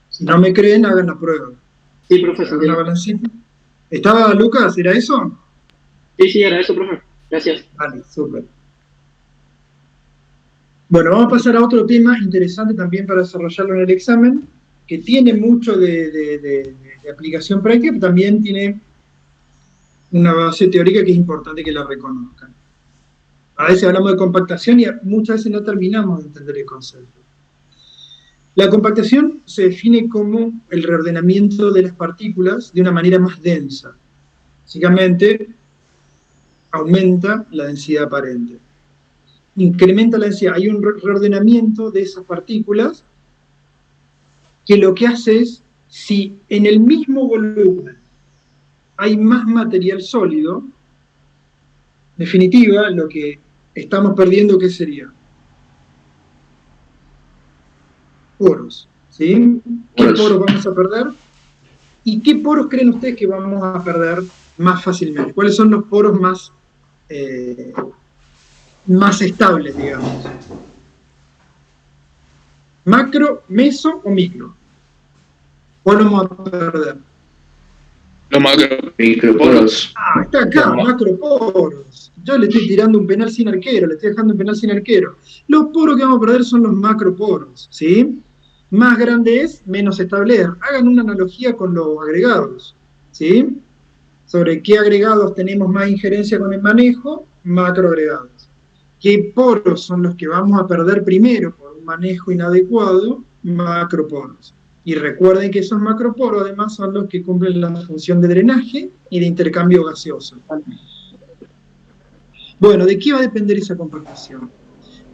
Si no me creen, hagan la prueba. Sí, profesor. ¿Una balancita? ¿Estaba Lucas? ¿Era eso? Sí, era eso, profe. Gracias. Vale, súper. Bueno, vamos a pasar a otro tema interesante también para desarrollarlo en el examen, que tiene mucho de aplicación práctica, pero también tiene una base teórica que es importante que la reconozcan. A veces hablamos de compactación y muchas veces no terminamos de entender el concepto. La compactación se define como el reordenamiento de las partículas de una manera más densa. Básicamente, aumenta la densidad aparente. Incrementa la densidad. Hay un reordenamiento de esas partículas que lo que hace es, si en el mismo volumen hay más material sólido, en definitiva, lo que estamos perdiendo, ¿qué sería? Poros, ¿sí? ¿Qué poros vamos a perder? ¿Y qué poros creen ustedes que vamos a perder más fácilmente? ¿Cuáles son los poros más estables, digamos? ¿Macro, meso o micro? ¿Cuál vamos a perder? Los microporos. Ah, está acá, macroporos. Yo le estoy tirando un penal sin arquero, le estoy dejando un penal sin arquero. Los poros que vamos a perder son los macroporos, ¿sí? Más grande es, menos estable es. Hagan una analogía con los agregados, ¿sí? Sobre qué agregados tenemos más injerencia con el manejo, macroagregados. ¿Qué poros son los que vamos a perder primero por un manejo inadecuado? Macroporos. Y recuerden que esos macroporos además son los que cumplen la función de drenaje y de intercambio gaseoso. Bueno, ¿de qué va a depender esa compactación?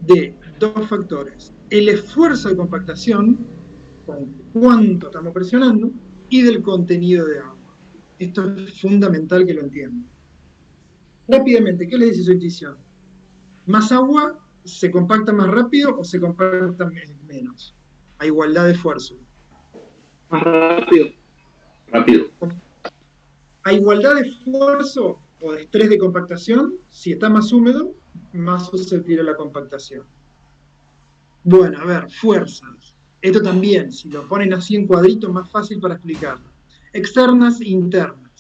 De dos factores. El esfuerzo de compactación, con cuánto estamos presionando, y del contenido de agua. Esto es fundamental que lo entiendan. Rápidamente, ¿qué les dice su intuición? ¿Más agua se compacta más rápido o se compacta menos? A igualdad de esfuerzo. Más rápido. Rápido. A igualdad de esfuerzo o de estrés de compactación, si está más húmedo, más susceptible a la compactación. Bueno, a ver, fuerzas. Esto también, si lo ponen así en cuadritos, más fácil para explicarlo. Externas e internas.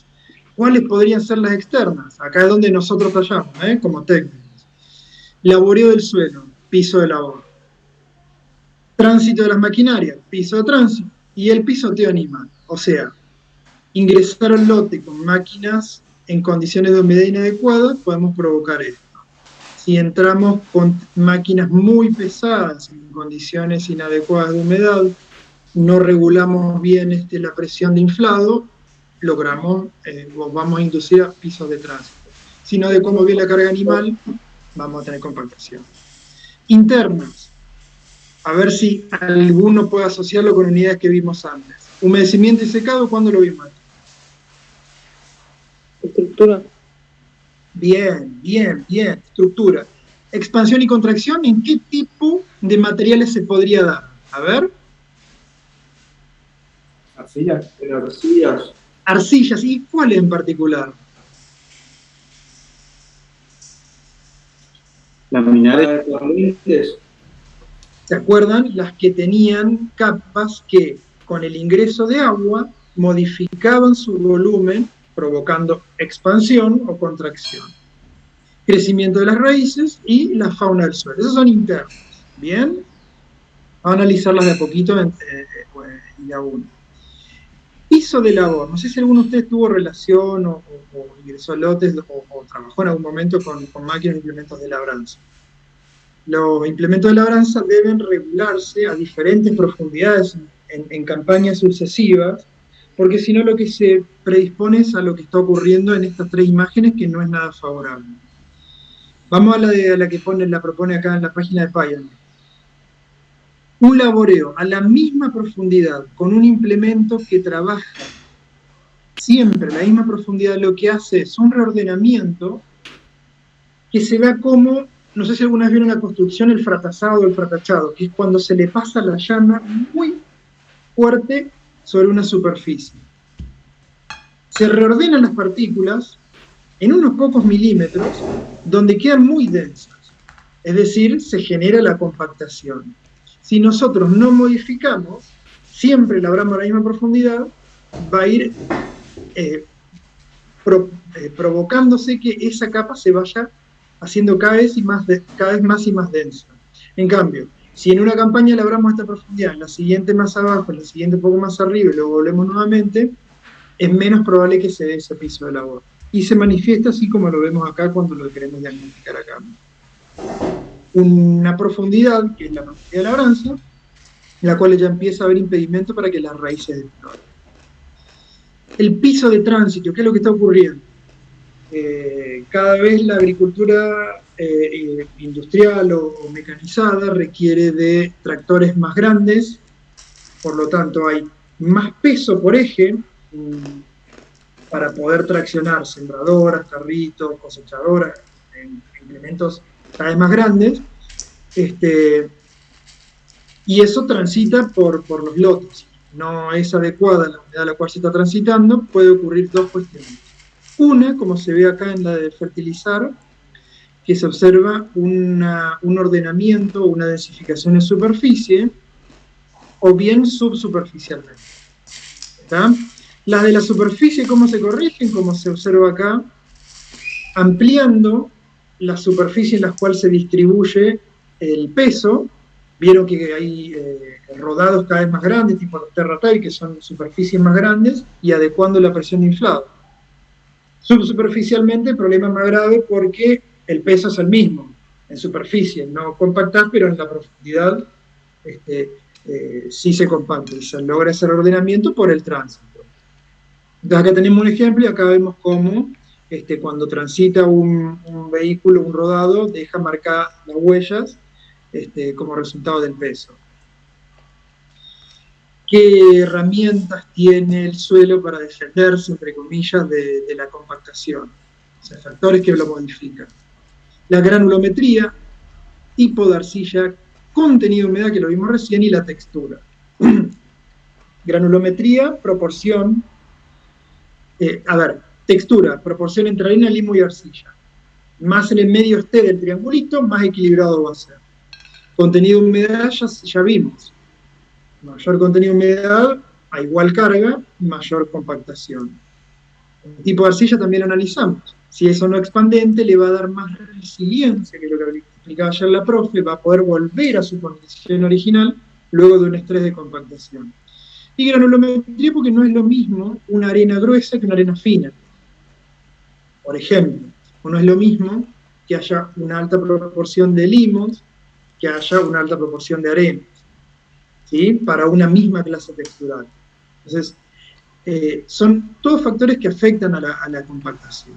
¿Cuáles podrían ser las externas? Acá es donde nosotros fallamos, como técnicos. Laboreo del suelo, piso de labor. Tránsito de las maquinarias, piso de tránsito. Y el pisoteo animal, o sea, ingresar al lote con máquinas en condiciones de humedad inadecuadas, podemos provocar esto. Si entramos con máquinas muy pesadas en condiciones inadecuadas de humedad, no regulamos bien la presión de inflado, logramos, vamos a inducir a pisos de tránsito. Si no adecuamos bien la carga animal, vamos a tener compactación. Internas. A ver si alguno puede asociarlo con unidades que vimos antes. Humedecimiento y secado, ¿cuándo lo vimos? Estructura. Bien, bien, bien, estructura. Expansión y contracción, ¿en qué tipo de materiales se podría dar? A ver. Arcillas. Arcillas, ¿y cuáles en particular? Laminares. ¿Se acuerdan? Las que tenían capas que con el ingreso de agua modificaban su volumen, provocando expansión o contracción. Crecimiento de las raíces y la fauna del suelo. Esos son internos. ¿Bien? Vamos a analizarlas de a poquito y a uno. Piso de labor. No sé si alguno de ustedes tuvo relación o ingresó a lotes o trabajó en algún momento con máquinas e implementos de labranza. Los implementos de labranza deben regularse a diferentes profundidades en campañas sucesivas, porque si no lo que se predispone es a lo que está ocurriendo en estas tres imágenes, que no es nada favorable. Vamos a la que la propone acá en la página de Pioneer. Un laboreo a la misma profundidad con un implemento que trabaja siempre a la misma profundidad, lo que hace es un reordenamiento que se da como, no sé si alguna vez vieron la construcción, el fratazado o el fratachado, que es cuando se le pasa la llama muy fuerte sobre una superficie. Se reordenan las partículas en unos pocos milímetros, donde quedan muy densas. Es decir, se genera la compactación. Si nosotros no modificamos, siempre labramos a la misma profundidad, va a ir provocándose que esa capa se vaya haciendo cada vez más y más densa. En cambio, Si en una campaña labramos esta profundidad, en la siguiente más abajo, en la siguiente un poco más arriba, y luego volvemos nuevamente, es menos probable que se dé ese piso de labor. Y se manifiesta así como lo vemos acá cuando lo queremos diagnosticar acá. Una profundidad, que es la profundidad de labranza, en la cual ya empieza a haber impedimento para que las raíces exploren. El piso de tránsito, ¿qué es lo que está ocurriendo? Cada vez la agricultura industrial o mecanizada requiere de tractores más grandes, por lo tanto hay más peso por eje para poder traccionar sembradoras, carritos, cosechadoras, implementos cada vez más grandes, y eso transita por los lotes. No es adecuada la humedad a la cual se está transitando, puede ocurrir dos cuestiones. Una, como se ve acá en la de fertilizar, que se observa un ordenamiento, una densificación en superficie, o bien subsuperficialmente. ¿Está? Las de la superficie, ¿cómo se corrigen? Como se observa acá, ampliando la superficie en la cual se distribuye el peso. Vieron que hay rodados cada vez más grandes, tipo los terratile, que son superficies más grandes, y adecuando la presión de inflado. Subsuperficialmente el problema es más grave porque el peso es el mismo, en superficie, no compactás, pero en la profundidad sí se compacta, y se logra ese ordenamiento por el tránsito. Entonces acá tenemos un ejemplo, y acá vemos cómo cuando transita un vehículo, un rodado, deja marcadas las huellas como resultado del peso. ¿Qué herramientas tiene el suelo para defenderse, entre comillas, de la compactación? O sea, factores que lo modifican. La granulometría, tipo de arcilla, contenido de humedad, que lo vimos recién, y la textura. Granulometría, proporción, textura, proporción entre arena, limo y arcilla. Más en el medio esté del triangulito, más equilibrado va a ser. Contenido de humedad ya vimos. Mayor contenido de humedad a igual carga, mayor compactación. El tipo de arcilla también lo analizamos. Si es o no expandente, le va a dar más resiliencia, que es lo que explicaba ayer la profe, va a poder volver a su condición original luego de un estrés de compactación. Y granulometría, porque no es lo mismo una arena gruesa que una arena fina. Por ejemplo, no es lo mismo que haya una alta proporción de limos que haya una alta proporción de arenas, ¿sí? Para una misma clase textural. Entonces, son todos factores que afectan a la compactación.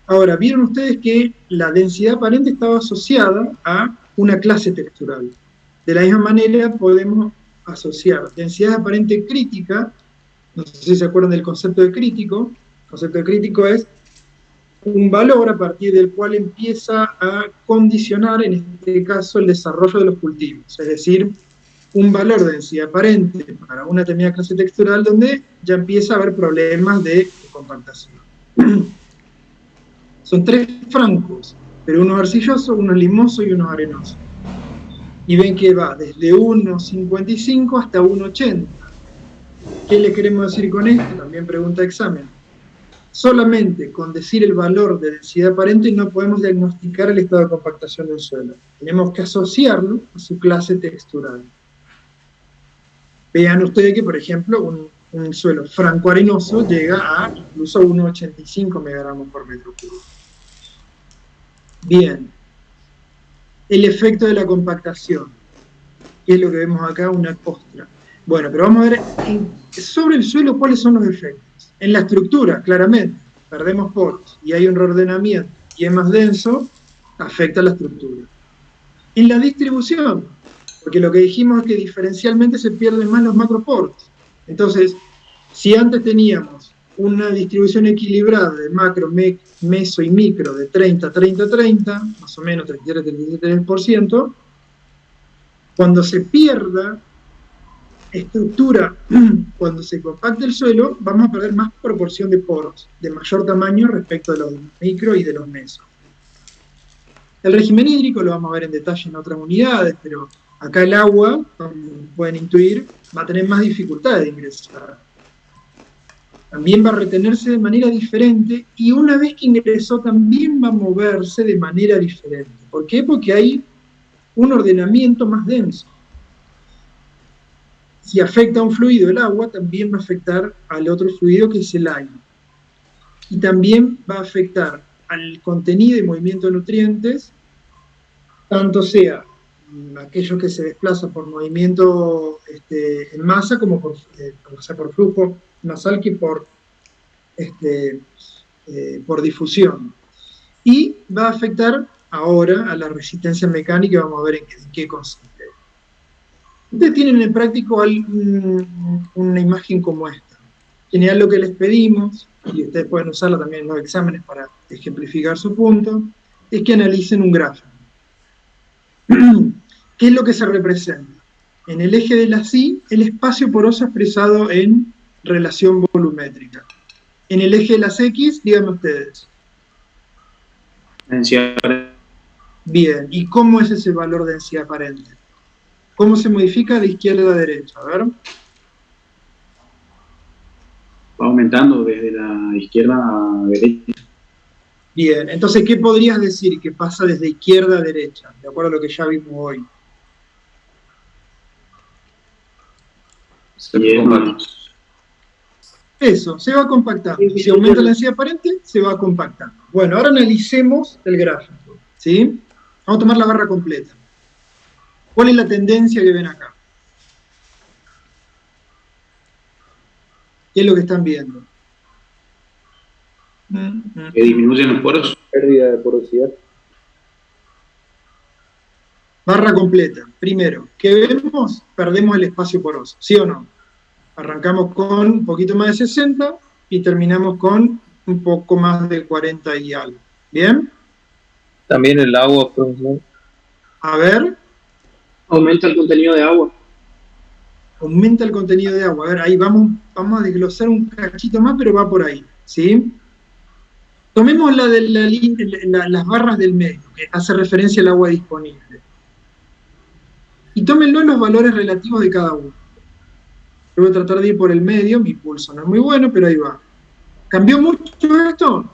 Ahora, vieron ustedes que la densidad aparente estaba asociada a una clase textural. De la misma manera podemos asociar densidad aparente crítica, no sé si se acuerdan del concepto de crítico. El concepto de crítico es un valor a partir del cual empieza a condicionar, en este caso, el desarrollo de los cultivos. Es decir, un valor de densidad aparente para una determinada clase textural donde ya empieza a haber problemas de compactación. Son tres francos, pero uno arcilloso, uno limoso y uno arenoso. Y ven que va desde 1,55 hasta 1,80. ¿Qué le queremos decir con esto? También pregunta examen. Solamente con decir el valor de densidad aparente no podemos diagnosticar el estado de compactación del suelo. Tenemos que asociarlo a su clase textural. Vean ustedes que, por ejemplo, un suelo franco-arenoso llega a incluso 1,85 megagramos por metro cúbico. Bien. El efecto de la compactación, que es lo que vemos acá, una costra. Bueno, pero vamos a ver sobre el suelo cuáles son los efectos. En la estructura, claramente, perdemos poros y hay un reordenamiento y es más denso, afecta a la estructura. En la distribución, porque lo que dijimos es que diferencialmente se pierden más los macroporos. Entonces, si antes teníamos una distribución equilibrada de macro, meso y micro de 30-30-30, más o menos 33-33%, cuando se pierda estructura, cuando se compacte el suelo, vamos a perder más proporción de poros, de mayor tamaño respecto de los micro y de los mesos. El régimen hídrico lo vamos a ver en detalle en otras unidades, pero acá el agua, como pueden intuir, va a tener más dificultad de ingresar. También va a retenerse de manera diferente, y una vez que ingresó también va a moverse de manera diferente. ¿Por qué? Porque hay un ordenamiento más denso. Si afecta a un fluido el agua, también va a afectar al otro fluido que es el aire. Y también va a afectar al contenido y movimiento de nutrientes, tanto sea aquello que se desplaza por movimiento en masa, como por flujo nasal, que por difusión. Y va a afectar ahora a la resistencia mecánica, vamos a ver en qué consiste. Ustedes tienen en el práctico una imagen como esta. En general lo que les pedimos, y ustedes pueden usarla también en los exámenes para ejemplificar su punto, es que analicen un gráfico. ¿Qué es lo que se representa? En el eje de la Y, el espacio poroso expresado en relación volumétrica. En el eje de las X, díganme ustedes. Densidad. Bien, ¿y cómo es ese valor de densidad aparente? ¿Cómo se modifica de izquierda a derecha? A ver. Va aumentando desde la izquierda a derecha. Bien, entonces, ¿qué podrías decir que pasa desde izquierda a derecha? De acuerdo a lo que ya vimos hoy. Eso, se va compactando. Si aumenta la densidad aparente, se va compactando. Bueno, ahora analicemos el gráfico, ¿sí? Vamos a tomar la barra completa. ¿Cuál es la tendencia que ven acá? ¿Qué es lo que están viendo? Que disminuyen los poros. Pérdida de porosidad. Barra completa. Primero, ¿qué vemos? Perdemos el espacio poroso, ¿sí o no? Arrancamos con un poquito más de 60 y terminamos con un poco más de 40 y algo. ¿Bien? También el agua, profesor. A ver, Aumenta el contenido de agua. aumenta el contenido de agua. A ver, ahí vamos a desglosar un cachito más, pero va por ahí, ¿sí? Tomemos las barras del medio, que hace referencia al agua disponible. Y tómenlo en los valores relativos de cada uno. Yo voy a tratar de ir por el medio, mi pulso no es muy bueno, pero ahí va. ¿Cambió mucho esto?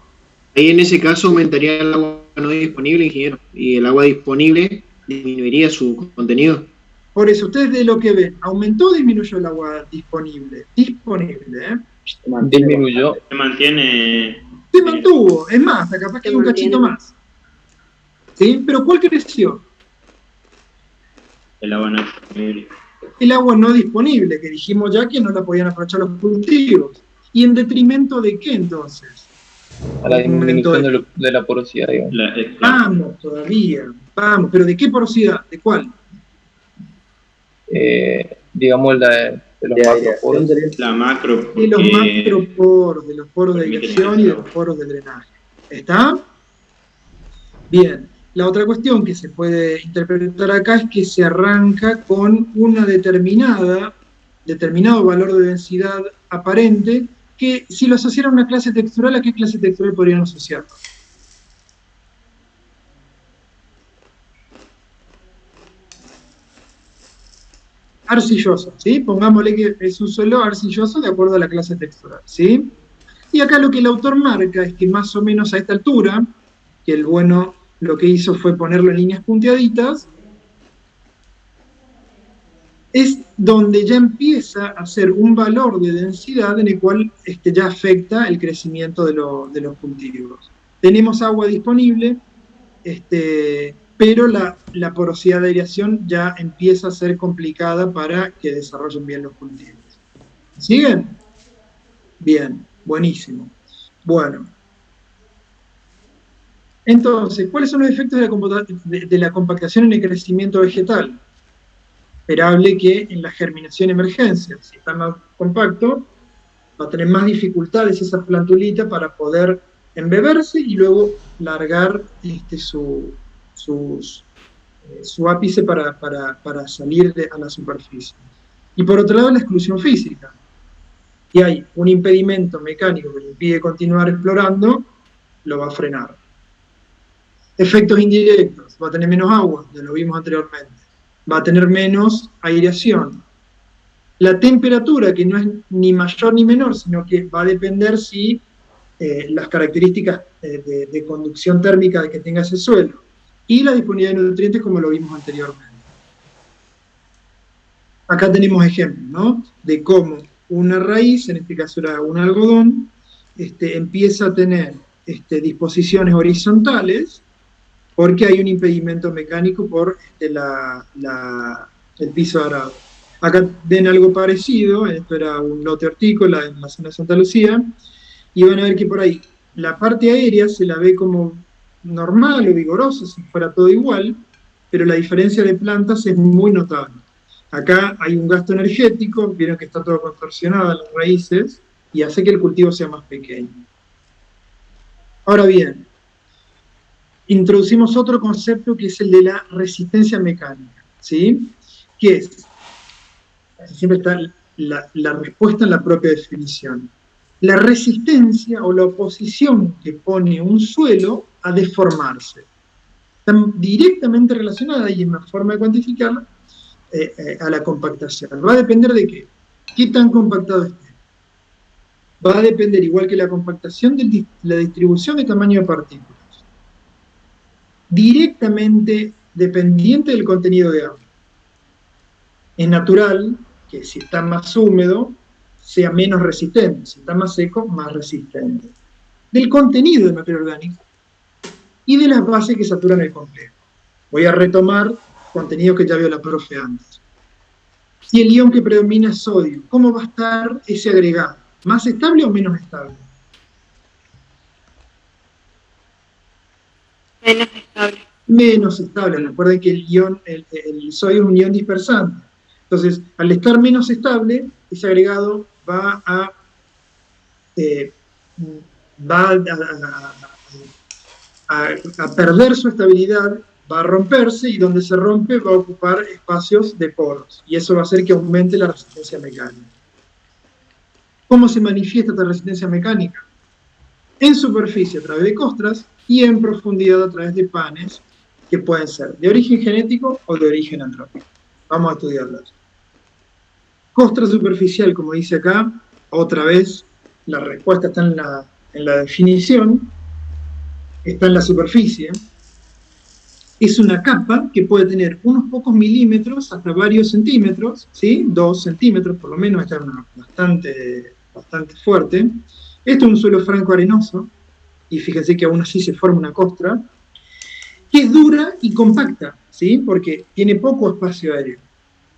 Ahí en ese caso aumentaría el agua no disponible, ingeniero, y el agua disponible disminuiría su contenido. Por eso, ustedes de lo que ven, ¿aumentó o disminuyó el agua disponible? Disponible, ¿eh? Disminuyó. Se mantiene. Se mantuvo, es más, hasta capaz que hay un cachito más. ¿Sí? Pero ¿cuál creció? El agua no es disponible. El agua no disponible, que dijimos ya que no la podían aprovechar los cultivos. ¿Y en detrimento de qué entonces? A la disminución de la porosidad, digamos. Vamos, todavía, vamos, pero ¿de qué porosidad? ¿De cuál? Digamos de los macroporos. La macro. De los macroporos, de los poros de aireación y de los poros de drenaje. ¿Está? Bien. La otra cuestión que se puede interpretar acá es que se arranca con una determinado valor de densidad aparente, que si lo asociara a una clase textural, ¿a qué clase textural podrían asociarlo? Arcilloso, ¿sí? Pongámosle que es un suelo arcilloso de acuerdo a la clase textural, ¿sí? Y acá lo que el autor marca es que más o menos a esta altura, que el bueno lo que hizo fue ponerlo en líneas punteaditas, es donde ya empieza a ser un valor de densidad en el cual ya afecta el crecimiento de los cultivos. Tenemos agua disponible, pero la porosidad de aireación ya empieza a ser complicada para que desarrollen bien los cultivos. ¿Siguen? Bien, buenísimo. Bueno. Entonces, ¿cuáles son los efectos de la compactación en el crecimiento vegetal? Esperable que en la germinación emergencia, si está más compacto, va a tener más dificultades esa plantulita para poder embeberse y luego largar su ápice para salir a la superficie. Y por otro lado, la exclusión física. Si hay un impedimento mecánico que le impide continuar explorando, lo va a frenar. Efectos indirectos, va a tener menos agua, ya lo vimos anteriormente. Va a tener menos aireación. La temperatura, que no es ni mayor ni menor, sino que va a depender si las características de conducción térmica que tenga ese suelo y la disponibilidad de nutrientes como lo vimos anteriormente. Acá tenemos ejemplos, ¿no?, de cómo una raíz, en este caso era un algodón, empieza a tener disposiciones horizontales porque hay un impedimento mecánico por el piso arado. Acá ven algo parecido, esto era un lote hortícola en la zona de Santa Lucía, y van a ver que por ahí la parte aérea se la ve como normal o vigorosa, si fuera todo igual, pero la diferencia de plantas es muy notable. Acá hay un gasto energético, vieron que está todo contorsionado en las raíces, y hace que el cultivo sea más pequeño. Ahora bien, introducimos otro concepto que es el de la resistencia mecánica, ¿sí? ¿Qué es? Siempre está la respuesta en la propia definición. La resistencia o la oposición que pone un suelo a deformarse. Están directamente relacionadas, y es una forma de cuantificarla, a la compactación. Va a depender de qué. ¿Qué tan compactado esté? Va a depender, igual que la compactación, de la distribución de tamaño de partículas. Directamente dependiente del contenido de agua. Es natural que si está más húmedo, sea menos resistente, si está más seco, más resistente. Del contenido de materia orgánica y de las bases que saturan el complejo. Voy a retomar contenido que ya vio la profe antes. Si el ion que predomina es sodio, ¿cómo va a estar ese agregado? ¿Más estable o menos estable? Menos estable. Menos estable. Recuerden que el sodio es un ion dispersante. Entonces, al estar menos estable, ese agregado va a perder su estabilidad, va a romperse, y donde se rompe va a ocupar espacios de poros, y eso va a hacer que aumente la resistencia mecánica. ¿Cómo se manifiesta esta resistencia mecánica? En superficie a través de costras, y en profundidad a través de panes, que pueden ser de origen genético o de origen antrópico. Vamos a estudiarlas. Costra superficial, como dice acá, otra vez, la respuesta está en la definición, está en la superficie. Es una capa que puede tener unos pocos milímetros hasta varios centímetros, ¿sí? 2 centímetros por lo menos, esta es bastante fuerte. Esto es un suelo franco arenoso, y fíjense que aún así se forma una costra, que es dura y compacta, ¿sí? Porque tiene poco espacio aéreo,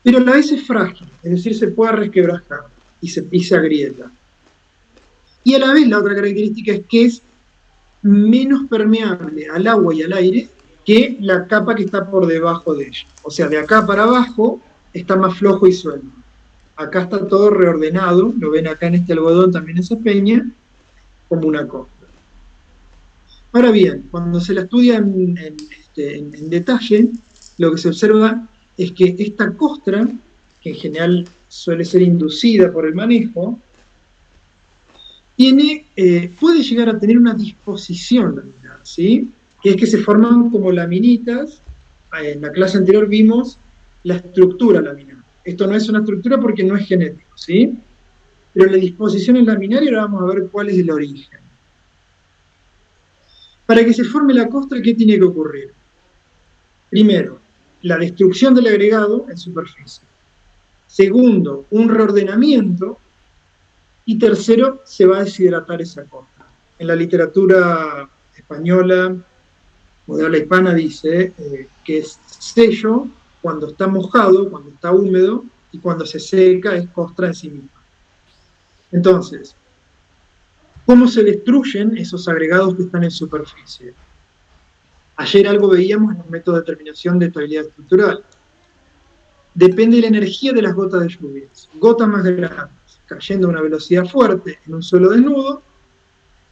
pero a la vez es frágil, es decir, se puede resquebrajar y se agrieta. Y a la vez la otra característica es que es menos permeable al agua y al aire que la capa que está por debajo de ella. O sea, de acá para abajo está más flojo y suelto. Acá está todo reordenado, lo ven acá en este algodón, también esa peña, como una costra. Ahora bien, cuando se la estudia en detalle, lo que se observa es que esta costra, que en general suele ser inducida por el manejo, puede llegar a tener una disposición laminar, ¿sí? Que es que se forman como laminitas. En la clase anterior vimos la estructura laminar. Esto no es una estructura porque no es genético, ¿sí? Pero la disposición es laminar, y ahora vamos a ver cuál es el origen. Para que se forme la costra, ¿qué tiene que ocurrir? Primero, la destrucción del agregado en superficie. Segundo, un reordenamiento. Y tercero, se va a deshidratar esa costra. En la literatura española o de habla hispana dice que es sello cuando está mojado, cuando está húmedo, y cuando se seca es costra en sí misma. Entonces, ¿cómo se destruyen esos agregados que están en superficie? Ayer algo veíamos en un método de determinación de estabilidad estructural. Depende de la energía de las gotas de lluvias. Gotas más grandes, cayendo a una velocidad fuerte en un suelo desnudo,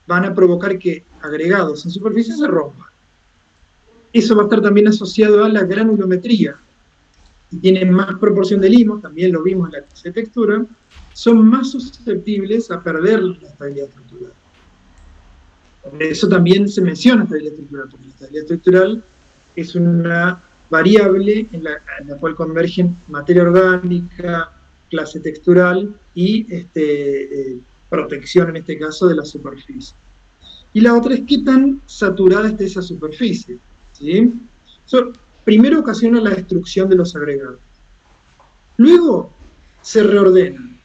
van a provocar que agregados en superficie se rompan. Eso va a estar también asociado a la granulometría. Y tienen más proporción de limos, también lo vimos en la clase de textura, son más susceptibles a perder la estabilidad estructural. Por eso también se menciona estabilidad estructural, porque la estabilidad estructural es una variable en la cual convergen materia orgánica, clase textural y protección, en este caso, de la superficie. Y la otra es qué tan saturada esté esa superficie, ¿sí? Eso primero ocasiona la destrucción de los agregados. Luego se reordenan.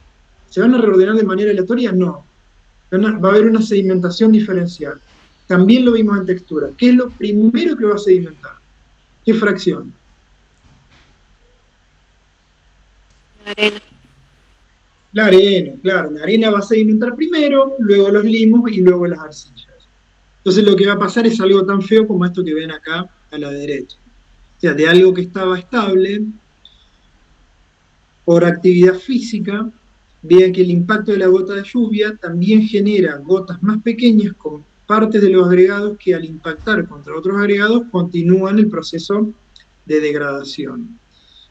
¿Se van a reordenar de manera aleatoria? No. Va a haber una sedimentación diferencial. También lo vimos en textura. ¿Qué es lo primero que va a sedimentar? ¿Qué fracción? La arena. La arena, claro. La arena va a sedimentar primero, luego los limos y luego las arcillas. Entonces lo que va a pasar es algo tan feo como esto que ven acá a la derecha. O sea, de algo que estaba estable, por actividad física, vean que el impacto de la gota de lluvia también genera gotas más pequeñas con partes de los agregados que al impactar contra otros agregados continúan el proceso de degradación.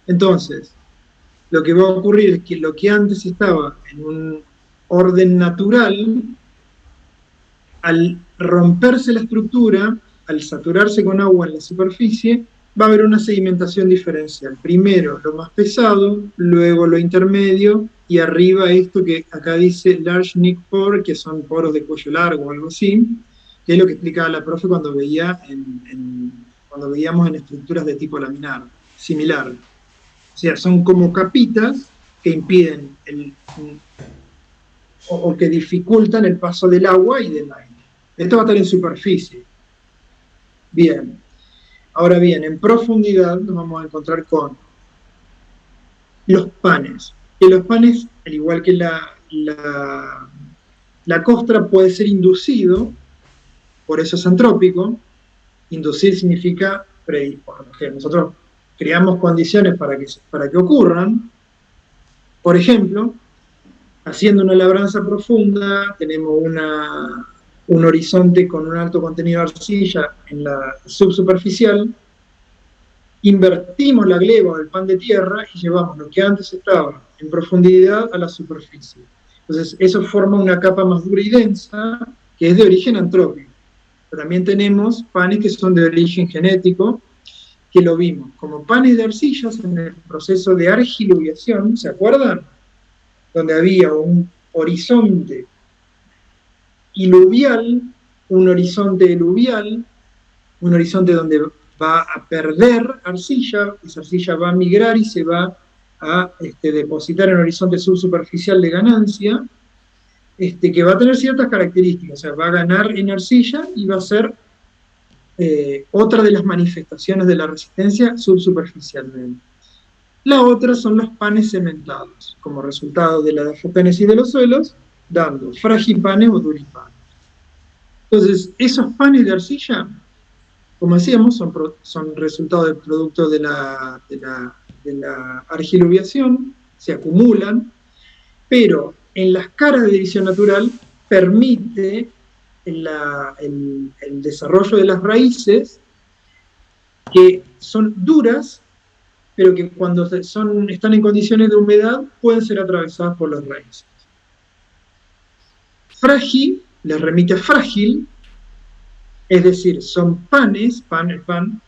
Entonces, lo que va a ocurrir es que lo que antes estaba en un orden natural, al romperse la estructura, al saturarse con agua en la superficie, va a haber una sedimentación diferencial. Primero lo más pesado, luego lo intermedio, y arriba esto que acá dice large neck pore, que son poros de cuello largo o algo así, que es lo que explicaba la profe cuando veíamos en estructuras de tipo laminar, similar. O sea, son como capitas que impiden o que dificultan el paso del agua y del aire. Esto va a estar en superficie. Bien. Ahora bien, en profundidad nos vamos a encontrar con los panes. Que los panes, al igual que la costra, puede ser inducido, por eso es antrópico. Inducir significa predisponer. Nosotros creamos condiciones para que ocurran. Por ejemplo, haciendo una labranza profunda, tenemos un horizonte con un alto contenido de arcilla en la subsuperficial, invertimos la gleba o el pan de tierra y llevamos lo que antes estaba en profundidad a la superficie. Entonces, eso forma una capa más dura y densa, que es de origen antrópico. Pero también tenemos panes que son de origen genético, que lo vimos como panes de arcillas en el proceso de argiluviación, ¿se acuerdan? Donde había un horizonte iluvial, un horizonte eluvial, un horizonte donde va a perder arcilla, esa arcilla va a migrar y se va a depositar en el horizonte subsuperficial de ganancia, que va a tener ciertas características, o sea, va a ganar en arcilla y va a ser otra de las manifestaciones de la resistencia subsuperficialmente. La otra son los panes cementados, como resultado de la dafocénesis de los suelos, dando fragipanes o duripanes. Entonces, esos panes de arcilla, como decíamos, son resultado del producto de la argiluviación, se acumulan, pero en las caras de división natural permite el desarrollo de las raíces, que son duras, pero que cuando están en condiciones de humedad pueden ser atravesadas por las raíces. Frágil, les remite a frágil, es decir, son panes, pan,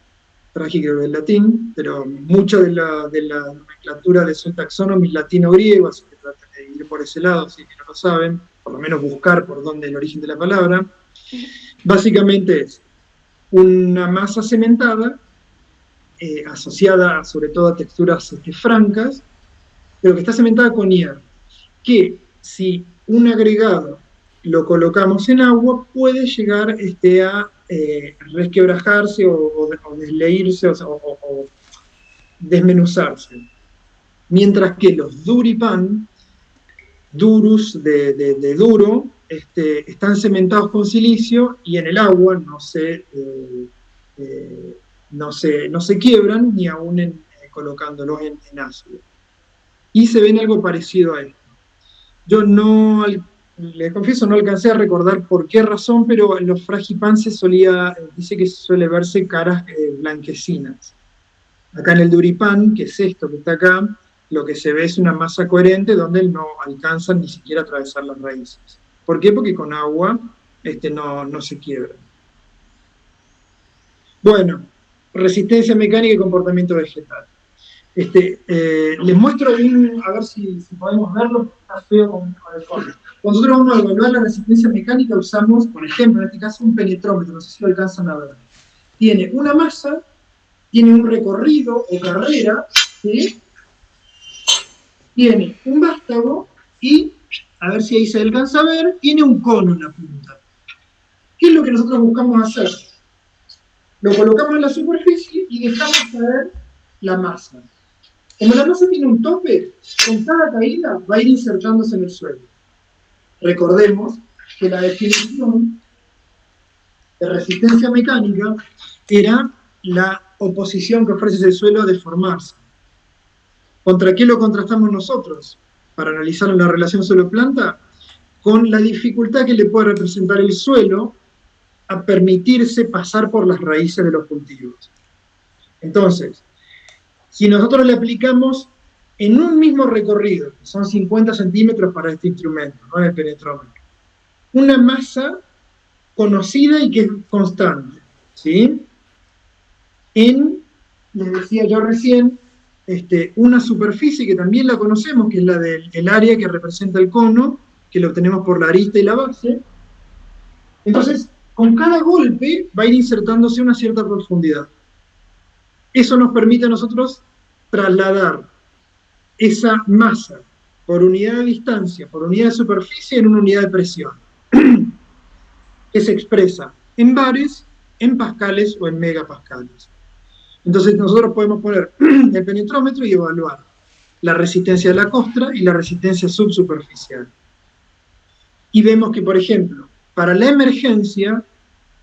frágil creo que es latín, pero mucha de la nomenclatura de su taxonomía es latino-griego, así que traten de ir por ese lado, si no lo saben, por lo menos buscar por dónde es el origen de la palabra. Básicamente es una masa cementada, asociada sobre todo a texturas francas, pero que está cementada con hierro, que si un agregado lo colocamos en agua, puede llegar a resquebrajarse o desleírse o desmenuzarse. Mientras que los duripan, durus de duro, están cementados con silicio y en el agua no se quiebran ni aún colocándolos en ácido. Y se ven algo parecido a esto. Yo les confieso, no alcancé a recordar por qué razón, pero en los fragipans dice que suele verse caras blanquecinas. Acá en el duripan, que es esto que está acá, lo que se ve es una masa coherente donde no alcanzan ni siquiera a atravesar las raíces. ¿Por qué? Porque con agua no se quiebra. Bueno, resistencia mecánica y comportamiento vegetal. Les muestro a ver si podemos verlo, está feo con el fondo. Cuando nosotros vamos a evaluar la resistencia mecánica, usamos, por ejemplo, en este caso, un penetrómetro, no sé si lo alcanzan a ver. Tiene una masa tiene un recorrido o carrera, ¿sí? Tiene un vástago y, a ver si ahí se alcanza a ver, tiene un cono en la punta. ¿Qué es lo que nosotros buscamos hacer? Lo colocamos en la superficie y dejamos caer la masa. Como la masa tiene un tope, con cada caída va a ir insertándose en el suelo. Recordemos que la definición de resistencia mecánica era la oposición que ofrece el suelo a deformarse. ¿Contra qué lo contrastamos nosotros? Para analizar la relación suelo-planta, con la dificultad que le puede representar el suelo a permitirse pasar por las raíces de los cultivos. Entonces, si nosotros le aplicamos en un mismo recorrido, que son 50 centímetros para este instrumento, ¿no? El penetrómetro, una masa conocida y que es constante, ¿sí? Les decía yo recién, una superficie que también la conocemos, que es la del área que representa el cono, que lo obtenemos por la arista y la base. Entonces, con cada golpe va a ir insertándose una cierta profundidad. Eso nos permite a nosotros trasladar esa masa por unidad de distancia, por unidad de superficie, en una unidad de presión, que se expresa en bares, en pascales o en megapascales. Entonces nosotros podemos poner el penetrómetro y evaluar la resistencia de la costra y la resistencia subsuperficial. Y vemos que, por ejemplo, para la emergencia,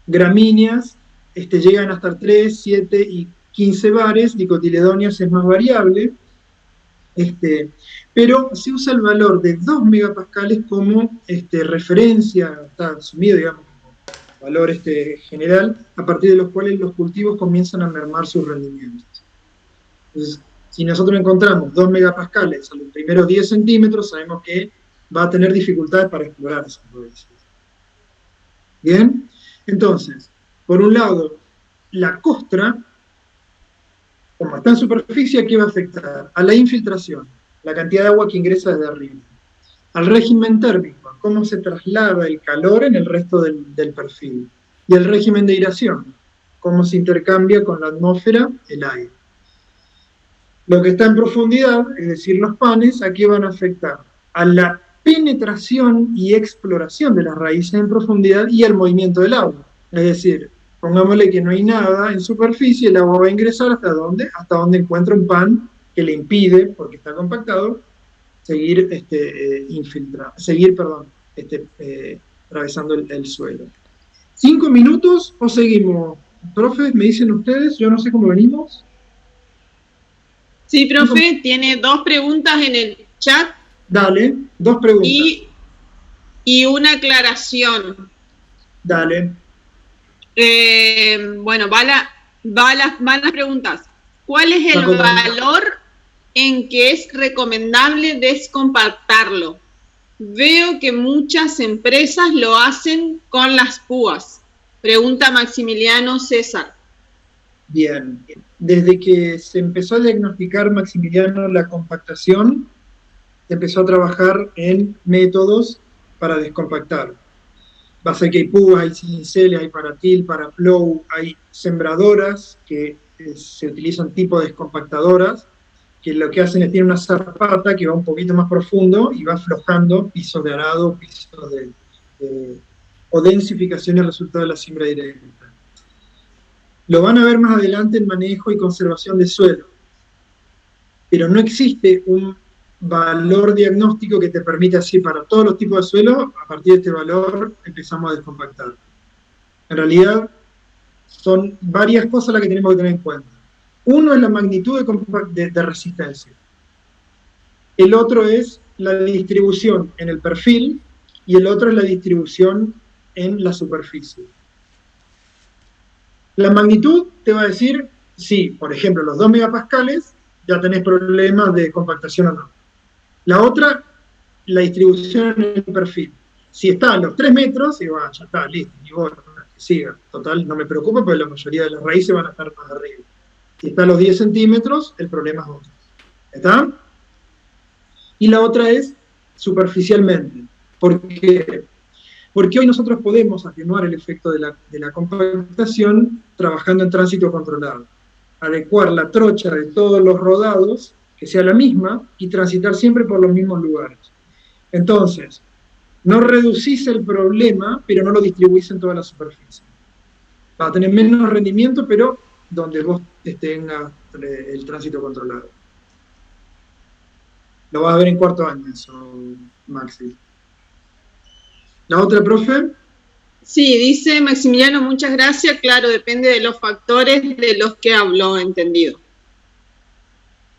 gramíneas llegan hasta 3, 7 y 15 bares, dicotiledóneas es más variable, pero se usa el valor de 2 megapascales como referencia, está asumido, digamos, como valor general, a partir de los cuales los cultivos comienzan a mermar sus rendimientos. Entonces, si nosotros encontramos 2 megapascales a los primeros 10 centímetros, sabemos que va a tener dificultades para explorar esas raíces. Bien, entonces, por un lado, la costra, como está en superficie, ¿a qué va a afectar? A la infiltración, la cantidad de agua que ingresa desde arriba. Al régimen térmico, cómo se traslada el calor en el resto del perfil. Y al régimen de aireación, cómo se intercambia con la atmósfera el aire. Lo que está en profundidad, es decir, los panes, ¿a qué van a afectar? A la penetración y exploración de las raíces en profundidad y al movimiento del agua. Es decir, pongámosle que no hay nada en superficie, el agua va a ingresar ¿hasta dónde? Hasta donde encuentra un pan que le impide, porque está compactado, seguir atravesando el suelo. 5 minutos o seguimos. Profes, me dicen ustedes, yo no sé cómo venimos. Sí, profe, tiene 2 preguntas en el chat. Dale, 2 preguntas. Y una aclaración. Dale. Bueno, van las preguntas. ¿Cuál es el valor en que es recomendable descompactarlo? Veo que muchas empresas lo hacen con las púas. Pregunta Maximiliano César. Bien. Desde que se empezó a diagnosticar, Maximiliano, la compactación, se empezó a trabajar en métodos para descompactar. Va a ser que hay púas, hay cinceles, hay para till, para plow, hay sembradoras que se utilizan tipo descompactadoras, que lo que hacen es tienen una zapata que va un poquito más profundo y va aflojando pisos de arado, pisos o densificación al resultado de la siembra directa. Lo van a ver más adelante en manejo y conservación de suelo, pero no existe un valor diagnóstico que te permita así para todos los tipos de suelo, a partir de este valor empezamos a descompactar. En realidad son varias cosas las que tenemos que tener en cuenta. Uno es la magnitud de resistencia. El otro es la distribución en el perfil y el otro es la distribución en la superficie. La magnitud te va a decir, si, por ejemplo, los 2 megapascales, ya tenés problemas de compactación o no. La otra, la distribución en el perfil. Si está a los 3 metros, y bueno, ya está, listo, y bueno, que siga. Total, no me preocupa, porque la mayoría de las raíces van a estar más arriba. Si está a los 10 centímetros, el problema es otro. ¿Está? Y la otra es superficialmente. ¿Por qué? Porque hoy nosotros podemos atenuar el efecto de la compactación trabajando en tránsito controlado. adecuar la trocha de todos los rodados, que sea la misma, y transitar siempre por los mismos lugares. Entonces, no reducís el problema, pero no lo distribuís en toda la superficie. Va a tener menos rendimiento, pero donde vos tengas el tránsito controlado. Lo vas a ver en cuarto año, eso, Maxi. ¿La otra, profe? Sí, dice Maximiliano, muchas gracias. Claro, depende de los factores de los que habló, entendido.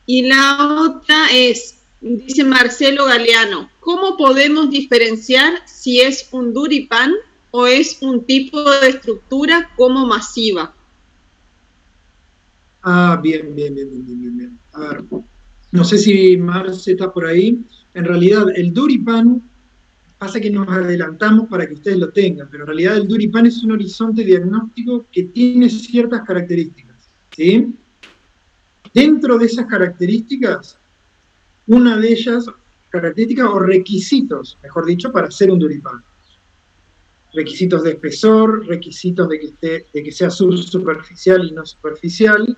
Y la otra es, dice Marcelo Galeano, ¿cómo podemos diferenciar si es un Duripan o es un tipo de estructura como masiva? Ah, bien. A ver, no sé si Marce está por ahí. En realidad, el Duripan, pasa que nos adelantamos para que ustedes lo tengan, pero en realidad el Duripan es un horizonte diagnóstico que tiene ciertas características, ¿sí? Dentro de esas características, una de ellas, características o requisitos, mejor dicho, para hacer un Duripan. Requisitos de espesor, requisitos de que sea subsuperficial y no superficial,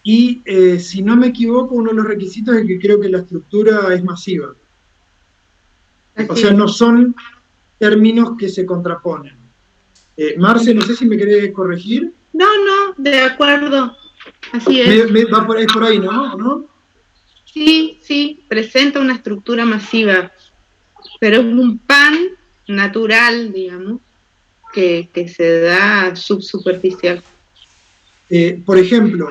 y si no me equivoco, uno de los requisitos es que creo que la estructura es masiva. O sea, no son términos que se contraponen. Marce, no sé si me querés corregir. No, de acuerdo. Así es. Va por ahí, ¿no? ¿O no? Sí, presenta una estructura masiva, pero es un pan natural, digamos, que se da subsuperficial. Por ejemplo,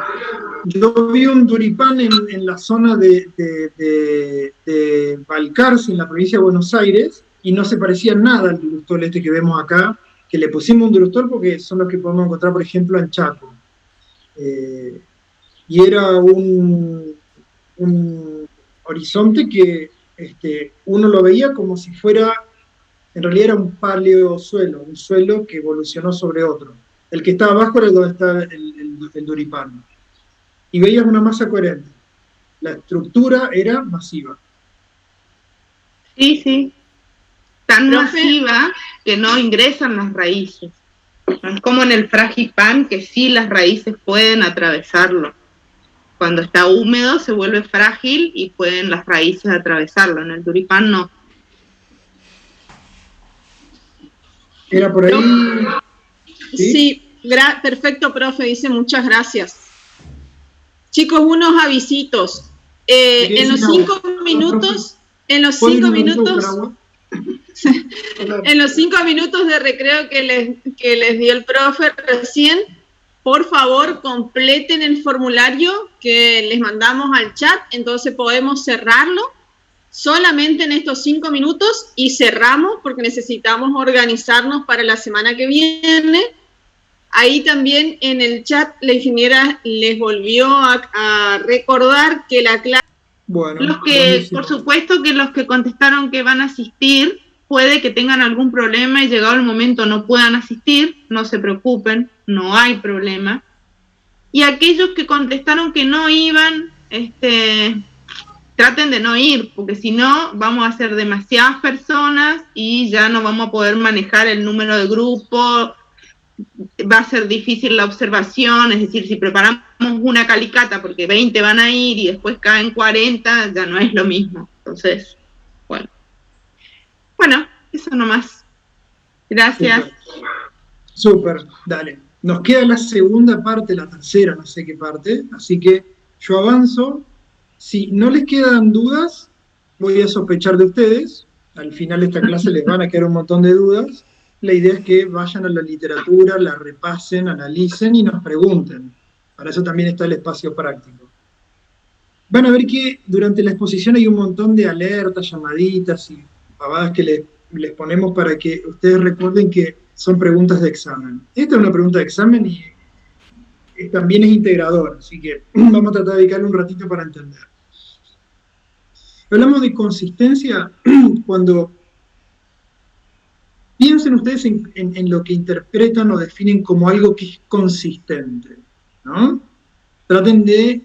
yo vi un Duripan en la zona de Balcarce, en la provincia de Buenos Aires, y no se parecía nada al durustol este que vemos acá, que le pusimos un durustol porque son los que podemos encontrar, por ejemplo, en Chaco. Y era un horizonte que uno lo veía como si fuera, en realidad era un paleosuelo, un suelo que evolucionó sobre otro. El que estaba abajo era donde está el Duripan. Y veías una masa coherente. La estructura era masiva. Sí. Tan masiva que no ingresan las raíces. No es como en el fragipan, que sí las raíces pueden atravesarlo. Cuando está húmedo se vuelve frágil y pueden las raíces atravesarlo. En el Duripan no. Era por ahí. Sí, perfecto, profe, dice muchas gracias. Chicos, unos avisitos. En los 5 minutos, en los 5 minutos de recreo que les dio el profe recién, por favor, completen el formulario que les mandamos al chat, entonces podemos cerrarlo solamente en estos 5 minutos y cerramos porque necesitamos organizarnos para la semana que viene. Ahí también en el chat la ingeniera les volvió a recordar que la clase... Bueno, por supuesto que los que contestaron que van a asistir, puede que tengan algún problema y llegado el momento no puedan asistir, no se preocupen, no hay problema. Y aquellos que contestaron que no iban, traten de no ir, porque si no vamos a ser demasiadas personas y ya no vamos a poder manejar el número de grupo. Va a ser difícil la observación, es decir, si preparamos una calicata porque 20 van a ir y después caen 40, ya no es lo mismo. Entonces, bueno, eso nomás. Gracias. Súper, dale. Nos queda la segunda parte, la tercera, no sé qué parte, así que yo avanzo. Si no les quedan dudas, voy a sospechar de ustedes. Al final de esta clase les van a quedar un montón de dudas. La idea es que vayan a la literatura, la repasen, analicen y nos pregunten. Para eso también está el espacio práctico. Van a ver que durante la exposición hay un montón de alertas, llamaditas y pavadas que les ponemos para que ustedes recuerden que son preguntas de examen. Esta es una pregunta de examen y también es integradora, así que vamos a tratar de dedicarle un ratito para entender. Hablamos de consistencia cuando... Piensen ustedes en lo que interpretan o definen como algo que es consistente, ¿no? Traten de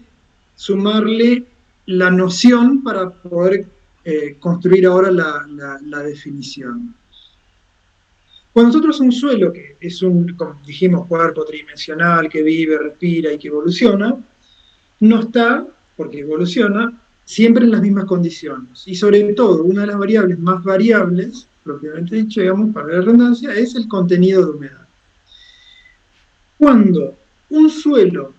sumarle la noción para poder construir ahora la definición. Cuando nosotros un suelo, que es un, como dijimos, cuerpo tridimensional, que vive, respira y que evoluciona, no está, porque evoluciona, siempre en las mismas condiciones. Y sobre todo, una de las variables más variables, propiamente dicho, digamos, para la redundancia, es el contenido de humedad. Cuando un suelo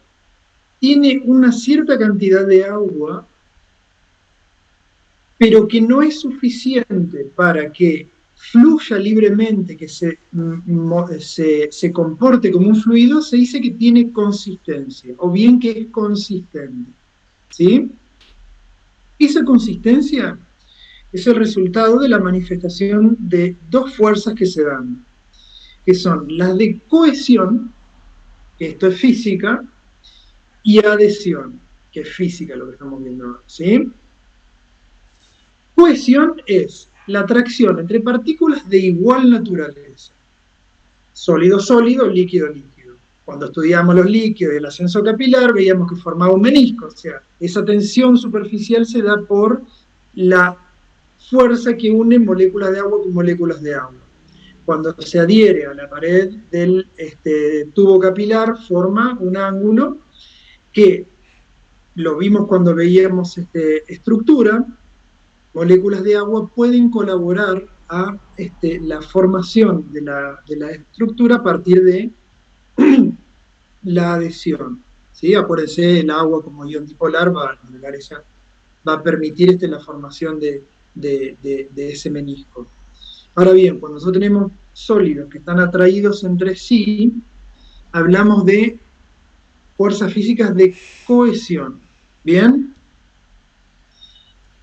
tiene una cierta cantidad de agua, pero que no es suficiente para que fluya libremente, que se comporte como un fluido, se dice que tiene consistencia, o bien que es consistente. ¿Sí? Esa consistencia es el resultado de la manifestación de dos fuerzas que se dan, que son las de cohesión, que esto es física, y adhesión, que es física lo que estamos viendo ahora, ¿sí? Cohesión es la atracción entre partículas de igual naturaleza. Sólido-sólido, líquido-líquido. Cuando estudiamos los líquidos y el ascenso capilar, veíamos que formaba un menisco, o sea, esa tensión superficial se da por la fuerza que une moléculas de agua con moléculas de agua. Cuando se adhiere a la pared del tubo capilar, forma un ángulo que lo vimos cuando veíamos estructura. Moléculas de agua pueden colaborar a la formación de la estructura a partir de la adhesión. ¿Sí? Acuérdense, el agua como ion dipolar va a permitir la formación de ese menisco. Ahora bien, cuando nosotros tenemos sólidos que están atraídos entre sí, hablamos de fuerzas físicas de cohesión. ¿Bien?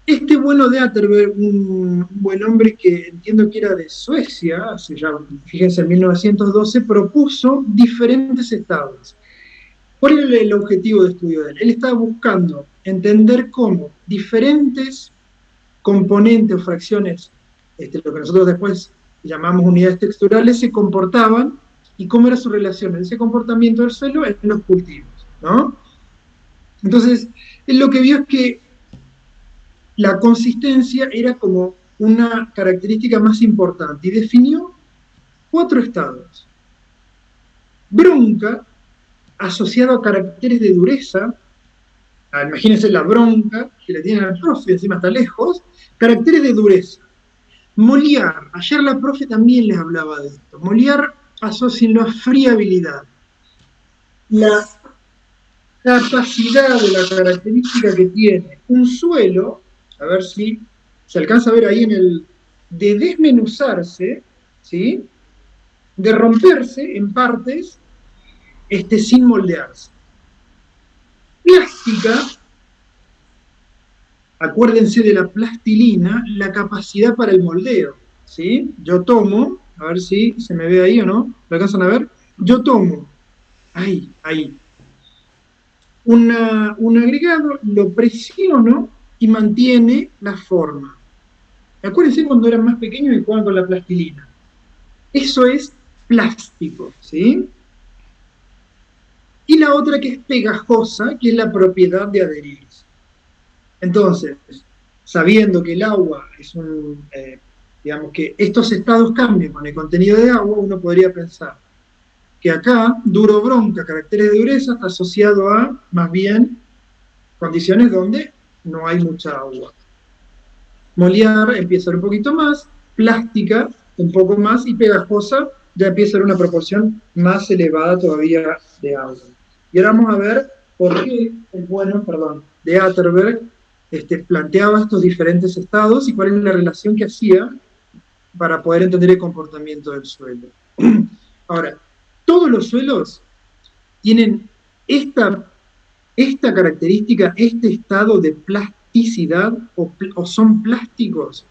Este vuelo de Atterberg, un buen hombre que entiendo que era de Suecia, hace ya, fíjense, en 1912, propuso diferentes estados. ¿Cuál era el objetivo de estudio de él? Él estaba buscando entender cómo diferentes componentes o fracciones, lo que nosotros después llamamos unidades texturales, se comportaban y cómo era su relación en ese comportamiento del suelo en los cultivos, ¿no? Entonces, él lo que vio es que la consistencia era como una característica más importante y definió 4 estados. Bronca, asociado a caracteres de dureza, imagínense la bronca que le tienen al profe, encima está lejos, caracteres de dureza. Moliar, ayer la profe también les hablaba de esto, Moliar asócienlo a friabilidad. La capacidad de la característica que tiene un suelo, a ver si se alcanza a ver ahí de desmenuzarse, ¿sí? De romperse en partes, sin moldearse. Plástica, acuérdense de la plastilina, la capacidad para el moldeo, ¿sí? Yo tomo, a ver si se me ve ahí o no, ¿lo alcanzan a ver? Yo tomo, ahí, un agregado, lo presiono y mantiene la forma. Acuérdense cuando eran más pequeños y jugaban con la plastilina. Eso es plástico, ¿sí? Y la otra que es pegajosa, que es la propiedad de adherirse. Entonces, sabiendo que el agua es digamos que estos estados cambian con el contenido de agua, uno podría pensar que acá, duro bronca, caracteres de dureza, está asociado a, más bien, condiciones donde no hay mucha agua. Moliar empieza a ser un poquito más, plástica un poco más, y pegajosa ya empieza a ser una proporción más elevada todavía de agua. Y ahora vamos a ver por qué de Atterberg planteaba estos diferentes estados y cuál es la relación que hacía para poder entender el comportamiento del suelo. Ahora, todos los suelos tienen esta característica, este estado de plasticidad o son plásticos.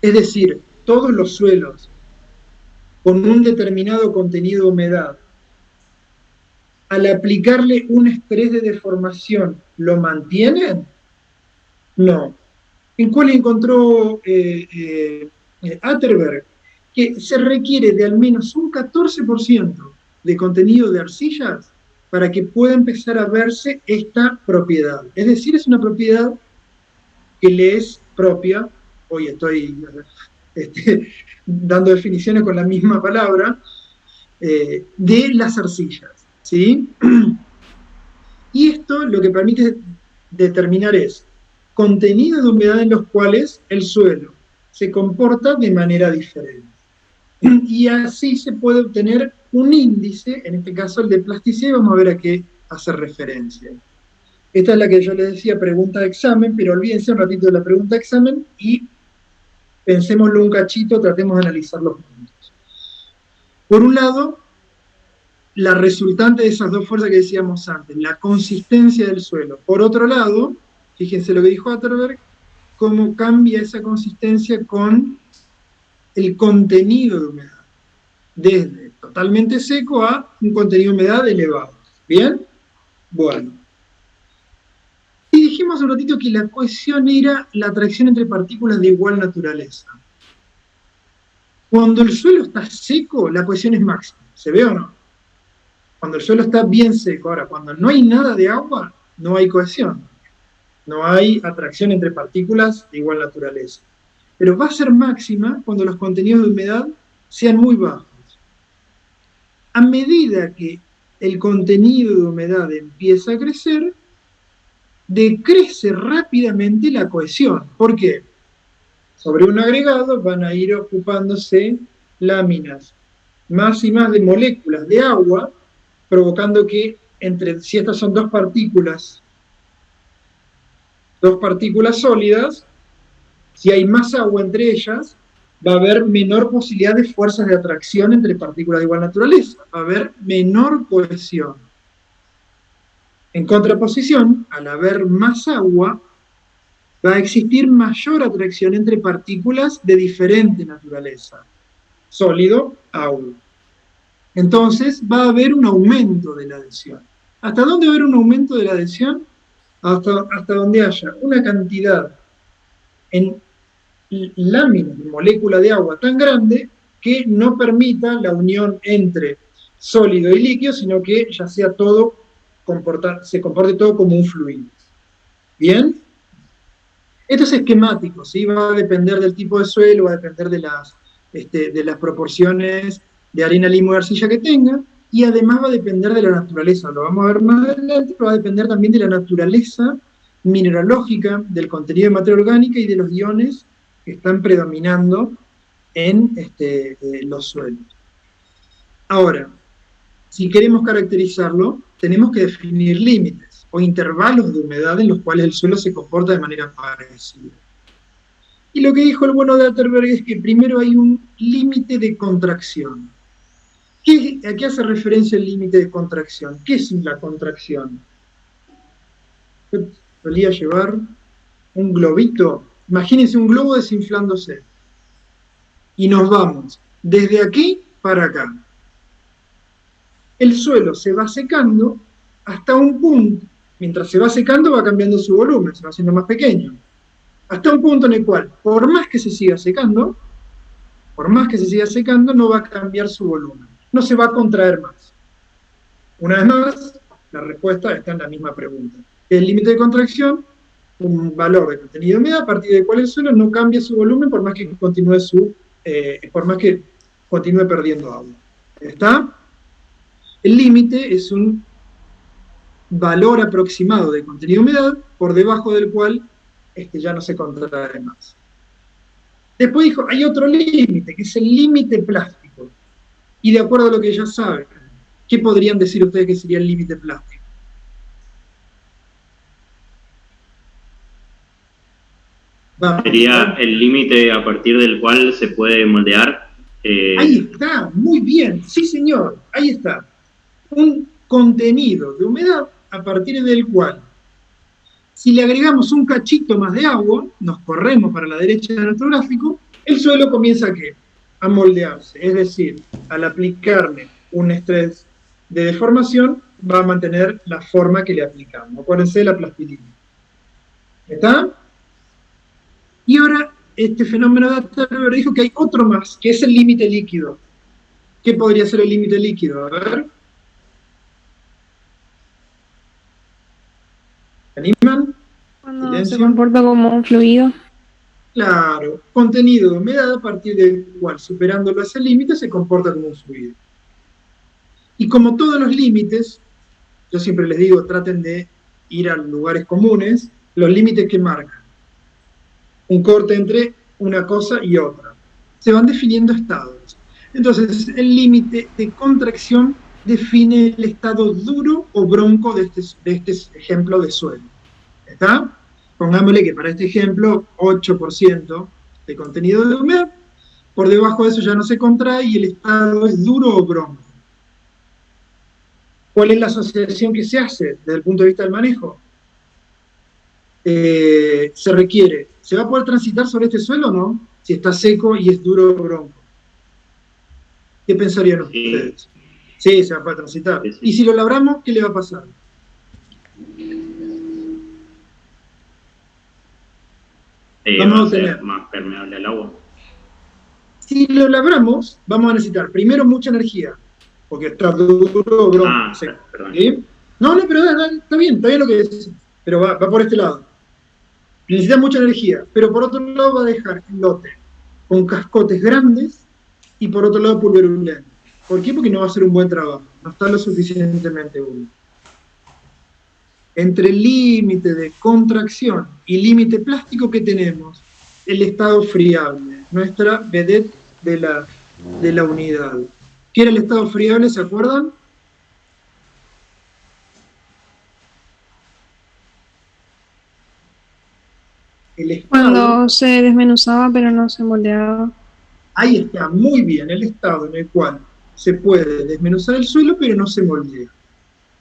Es decir, todos los suelos con un determinado contenido de humedad, al aplicarle un estrés de deformación, ¿lo mantienen? No. ¿En cuál encontró Atterberg? Que se requiere de al menos un 14% de contenido de arcillas para que pueda empezar a verse esta propiedad. Es decir, es una propiedad que le es propia, hoy estoy dando definiciones con la misma palabra, de las arcillas, ¿sí? Y esto lo que permite determinar es contenido de humedad en los cuales el suelo se comporta de manera diferente. Y así se puede obtener un índice, en este caso el de plasticidad, y vamos a ver a qué hace referencia. Esta es la que yo les decía, pregunta de examen, pero olvídense un ratito de la pregunta de examen y pensémoslo un cachito, tratemos de analizar los puntos. Por un lado, la resultante de esas dos fuerzas que decíamos antes, la consistencia del suelo. Por otro lado, fíjense lo que dijo Atterberg, cómo cambia esa consistencia con el contenido de humedad, desde totalmente seco a un contenido de humedad elevado. ¿Bien? Bueno. Y dijimos un ratito que la cohesión era la atracción entre partículas de igual naturaleza. Cuando el suelo está seco, la cohesión es máxima. ¿Se ve o no? Cuando el suelo está bien seco. Ahora, cuando no hay nada de agua, no hay cohesión. No hay atracción entre partículas de igual naturaleza. Pero va a ser máxima cuando los contenidos de humedad sean muy bajos. A medida que el contenido de humedad empieza a crecer, decrece rápidamente la cohesión. ¿Por qué? Sobre un agregado van a ir ocupándose láminas más y más de moléculas de agua, provocando que, si estas son dos partículas sólidas, si hay más agua entre ellas, va a haber menor posibilidad de fuerzas de atracción entre partículas de igual naturaleza, va a haber menor cohesión. En contraposición, al haber más agua, va a existir mayor atracción entre partículas de diferente naturaleza, sólido, agua. Entonces va a haber un aumento de la adhesión. ¿Hasta dónde va a haber un aumento de la adhesión? Hasta donde haya una cantidad en láminas de molécula de agua tan grande que no permita la unión entre sólido y líquido, sino que ya sea todo, se comporte todo como un fluido. ¿Bien? Esto es esquemático, ¿sí? Va a depender del tipo de suelo, va a depender de las proporciones de arena, limo y arcilla que tenga, y además va a depender de la naturaleza, lo vamos a ver más adelante, pero va a depender también de la naturaleza mineralógica, del contenido de materia orgánica y de los iones que están predominando en los suelos. Ahora, si queremos caracterizarlo, tenemos que definir límites o intervalos de humedad en los cuales el suelo se comporta de manera parecida. Y lo que dijo el bueno de Atterberg es que primero hay un límite de contracción. ¿A qué hace referencia el límite de contracción? ¿Qué es la contracción? Yo solía llevar un globito. Imagínense un globo desinflándose. Y nos vamos desde aquí para acá. El suelo se va secando hasta un punto. Mientras se va secando va cambiando su volumen, se va haciendo más pequeño. Hasta un punto en el cual, por más que se siga secando, no va a cambiar su volumen. No se va a contraer más. Una vez más, la respuesta está en la misma pregunta. El límite de contracción, un valor de contenido de humedad a partir del cual el suelo no cambia su volumen por más que continúe perdiendo agua. ¿Está? El límite es un valor aproximado de contenido de humedad por debajo del cual ya no se contrae más. Después dijo, hay otro límite, que es el límite plástico. Y de acuerdo a lo que ya saben, ¿qué podrían decir ustedes que sería el límite plástico? Sería el límite a partir del cual se puede moldear. Ahí está, muy bien, sí señor, ahí está. Un contenido de humedad a partir del cual, si le agregamos un cachito más de agua, nos corremos para la derecha de nuestro gráfico, el suelo comienza a moldearse, es decir, al aplicarle un estrés de deformación, va a mantener la forma que le aplicamos. Acuérdense de la plastilina. ¿Está? Y ahora, este fenómeno de Atterberg dijo que hay otro más, que es el límite líquido. ¿Qué podría ser el límite líquido? A ver. ¿Se animan? Cuando se comporta como un fluido. Claro, contenido de humedad a partir del cual, superándolo ese límite, se comporta como un fluido. Y como todos los límites, yo siempre les digo, traten de ir a lugares comunes, los límites que marcan un corte entre una cosa y otra. Se van definiendo estados. Entonces, el límite de contracción define el estado duro o bronco de este ejemplo de suelo. ¿Está? Pongámosle que para este ejemplo, 8% de contenido de humedad, por debajo de eso ya no se contrae y el estado es duro o bronco. ¿Cuál es la asociación que se hace desde el punto de vista del manejo? Se requiere, ¿se va a poder transitar sobre este suelo o no? Si está seco y es duro o bronco. ¿Qué pensarían ustedes? Sí, se va a poder transitar. Sí, sí. Y si lo labramos, ¿qué le va a pasar? Vamos a ser más permeable al agua. Si lo labramos, vamos a necesitar primero mucha energía, porque está duro o bronco. ¿Sí? No, pero está bien lo que decís, pero va por este lado. Necesita mucha energía, pero por otro lado va a dejar el lote con cascotes grandes y por otro lado pulverulento. ¿Por qué? Porque no va a hacer un buen trabajo, no está lo suficientemente húmedo. Entre el límite de contracción y límite plástico que tenemos, el estado friable, nuestra vedette de la unidad. ¿Qué era el estado friable, se acuerdan? El estado, cuando se desmenuzaba pero no se moldeaba. Ahí está, muy bien, el estado en el cual se puede desmenuzar el suelo pero no se moldea.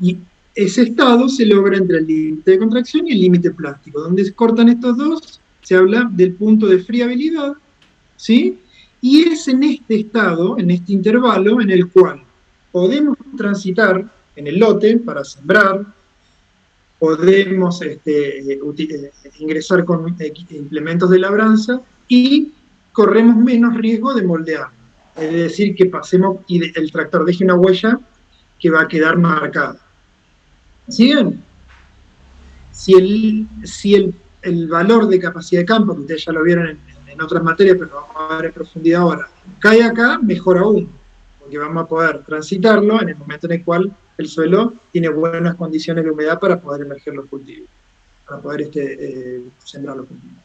Y ese estado se logra entre el límite de contracción y el límite plástico. Donde se cortan estos dos, se habla del punto de friabilidad, ¿sí? Y es en este estado, en este intervalo, en el cual podemos transitar en el lote para sembrar, podemos ingresar con implementos de labranza y corremos menos riesgo de moldear. Es decir, que pasemos y el tractor deje una huella que va a quedar marcada. ¿Siguen? Si el valor de capacidad de campo, que ustedes ya lo vieron en otras materias, pero lo vamos a ver en profundidad ahora, cae acá, mejor aún, porque vamos a poder transitarlo en el momento en el cual el suelo tiene buenas condiciones de humedad para poder emerger los cultivos, para poder sembrar los cultivos.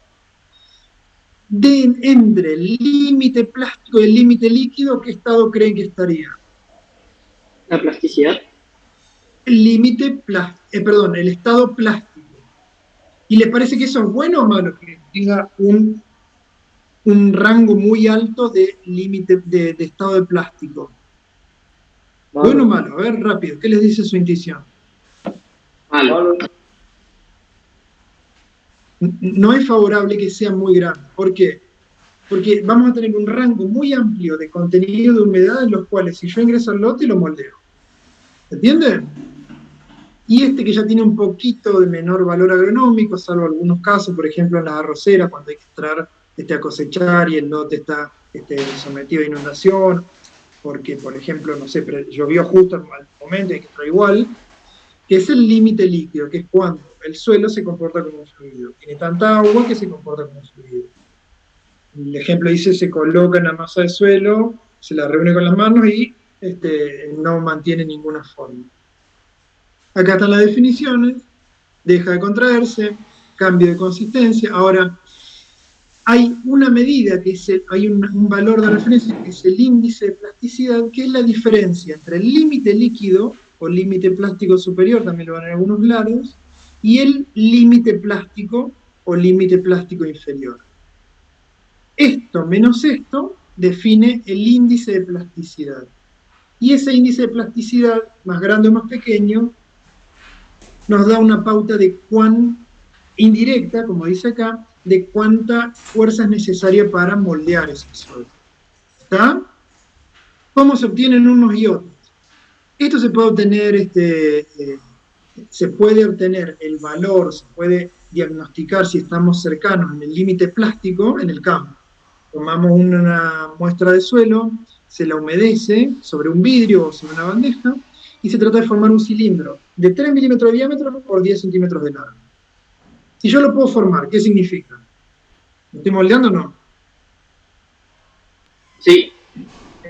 Entre el límite plástico y el límite líquido, ¿qué estado creen que estaría? La plasticidad. El estado plástico. ¿Y les parece que eso es bueno o malo? Que tenga un rango muy alto de límite de estado de plástico. Malo. ¿Bueno o malo? A ver, rápido, ¿qué les dice su intuición? Malo. No es favorable que sea muy grande. ¿Por qué? Porque vamos a tener un rango muy amplio de contenido de humedad en los cuales si yo ingreso al lote lo moldeo. ¿Entienden? Y que ya tiene un poquito de menor valor agronómico, salvo algunos casos, por ejemplo en las arroceras, cuando hay que entrar a cosechar y el lote está sometido a inundación, porque, por ejemplo, no sé, pero llovió justo al momento y hay que entrar igual, que es el límite líquido, que es cuando el suelo se comporta como un fluido. Tiene tanta agua que se comporta como un fluido. El ejemplo dice, se coloca en la masa de suelo, se la reúne con las manos y no mantiene ninguna forma. Acá están las definiciones, deja de contraerse, cambio de consistencia. Ahora, hay una medida, hay un valor de referencia, que es el índice de plasticidad, que es la diferencia entre el límite líquido, o límite plástico superior, también lo van en algunos lados, y el límite plástico, o límite plástico inferior. Esto menos esto define el índice de plasticidad. Y ese índice de plasticidad, más grande o más pequeño, nos da una pauta de cuán indirecta, como dice acá, de cuánta fuerza es necesaria para moldear ese suelo. ¿Está? ¿Cómo se obtienen unos y otros? Esto se puede obtener, el valor, se puede diagnosticar si estamos cercanos en el límite plástico en el campo. Tomamos una muestra de suelo, se la humedece sobre un vidrio o sobre una bandeja, y se trata de formar un cilindro de 3 milímetros de diámetro por 10 centímetros de largo. Si yo lo puedo formar, ¿qué significa? ¿Me estoy moldeando o no? Sí.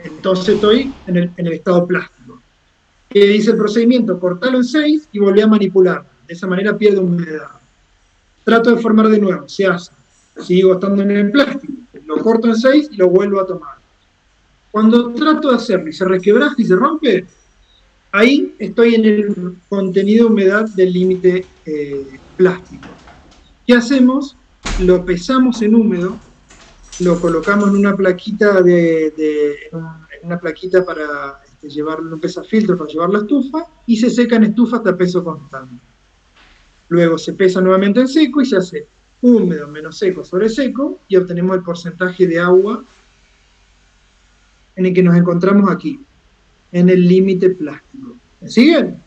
Entonces estoy en el estado plástico. ¿Qué dice el procedimiento? Cortarlo en 6 y volver a manipular. De esa manera pierde humedad. Trato de formar de nuevo, se hace. Sigo estando en el plástico. Lo corto en 6 y lo vuelvo a tomar. Cuando trato de hacerlo y se resquebraja y se rompe, ahí estoy en el contenido de humedad del límite plástico. ¿Qué hacemos? Lo pesamos en húmedo, lo colocamos en una plaquita una plaquita para llevarlo, un pesafiltro para llevar la estufa, y se seca en estufa hasta peso constante. Luego se pesa nuevamente en seco y se hace húmedo menos seco sobre seco, y obtenemos el porcentaje de agua en el que nos encontramos aquí, en el límite plástico. ¿Me siguen?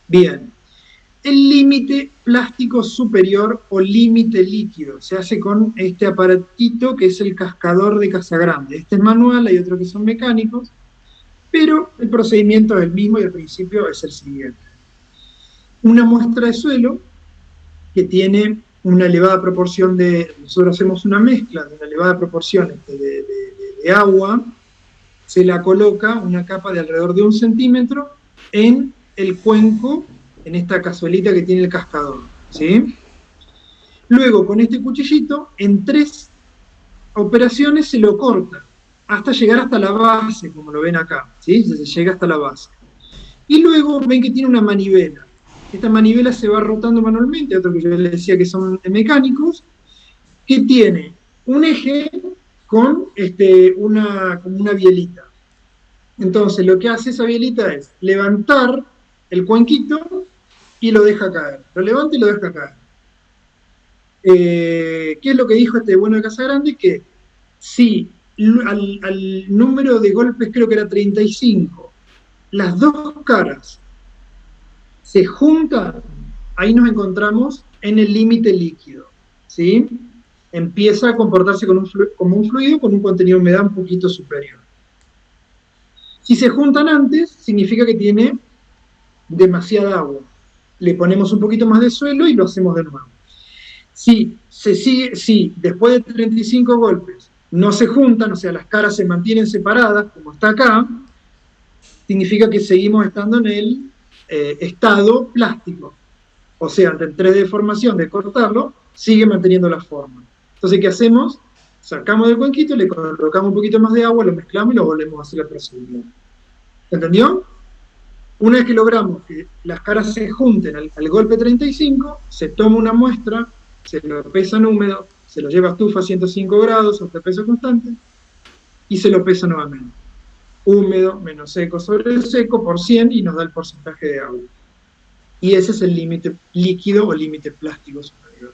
Bien. El límite plástico superior o límite líquido se hace con este aparatito que es el cascador de Casagrande. Este es manual, hay otros que son mecánicos, pero el procedimiento es el mismo y al principio es el siguiente. Una muestra de suelo que tiene una elevada proporción nosotros hacemos una mezcla de una elevada proporción de agua, se la coloca una capa de alrededor de 1 centímetro en el cuenco, en esta cazuelita que tiene el cascador, ¿sí? Luego, con este cuchillito, en 3 operaciones se lo corta, hasta llegar hasta la base, como lo ven acá, ¿sí? Se llega hasta la base. Y luego ven que tiene una manivela. Esta manivela se va rotando manualmente, otro que yo les decía que son mecánicos, que tiene un eje con como una bielita. Entonces, lo que hace esa bielita es levantar el cuenquito y lo deja caer. Lo levanta y lo deja caer. ¿Qué es lo que dijo este bueno de Casagrande? Que si al número de golpes, creo que era 35, las dos caras se juntan, ahí nos encontramos en el límite líquido, ¿sí? Empieza a comportarse como un fluido con un contenido de humedad un poquito superior. Si se juntan antes, significa que tiene demasiada agua. Le ponemos un poquito más de suelo y lo hacemos de nuevo. Si después de 35 golpes no se juntan, o sea, las caras se mantienen separadas, como está acá, significa que seguimos estando en el estado plástico. O sea, ante el 3D de formación de cortarlo, sigue manteniendo la forma. Entonces, ¿qué hacemos? Sacamos del cuenquito, le colocamos un poquito más de agua, lo mezclamos y lo volvemos a hacer la procedimiento. ¿Entendió? Una vez que logramos que las caras se junten al golpe 35, se toma una muestra, se lo pesa en húmedo, se lo lleva a estufa a 105 grados hasta peso constante, y se lo pesa nuevamente. Húmedo menos seco sobre seco por 100 y nos da el porcentaje de agua. Y ese es el límite líquido o límite plástico superior.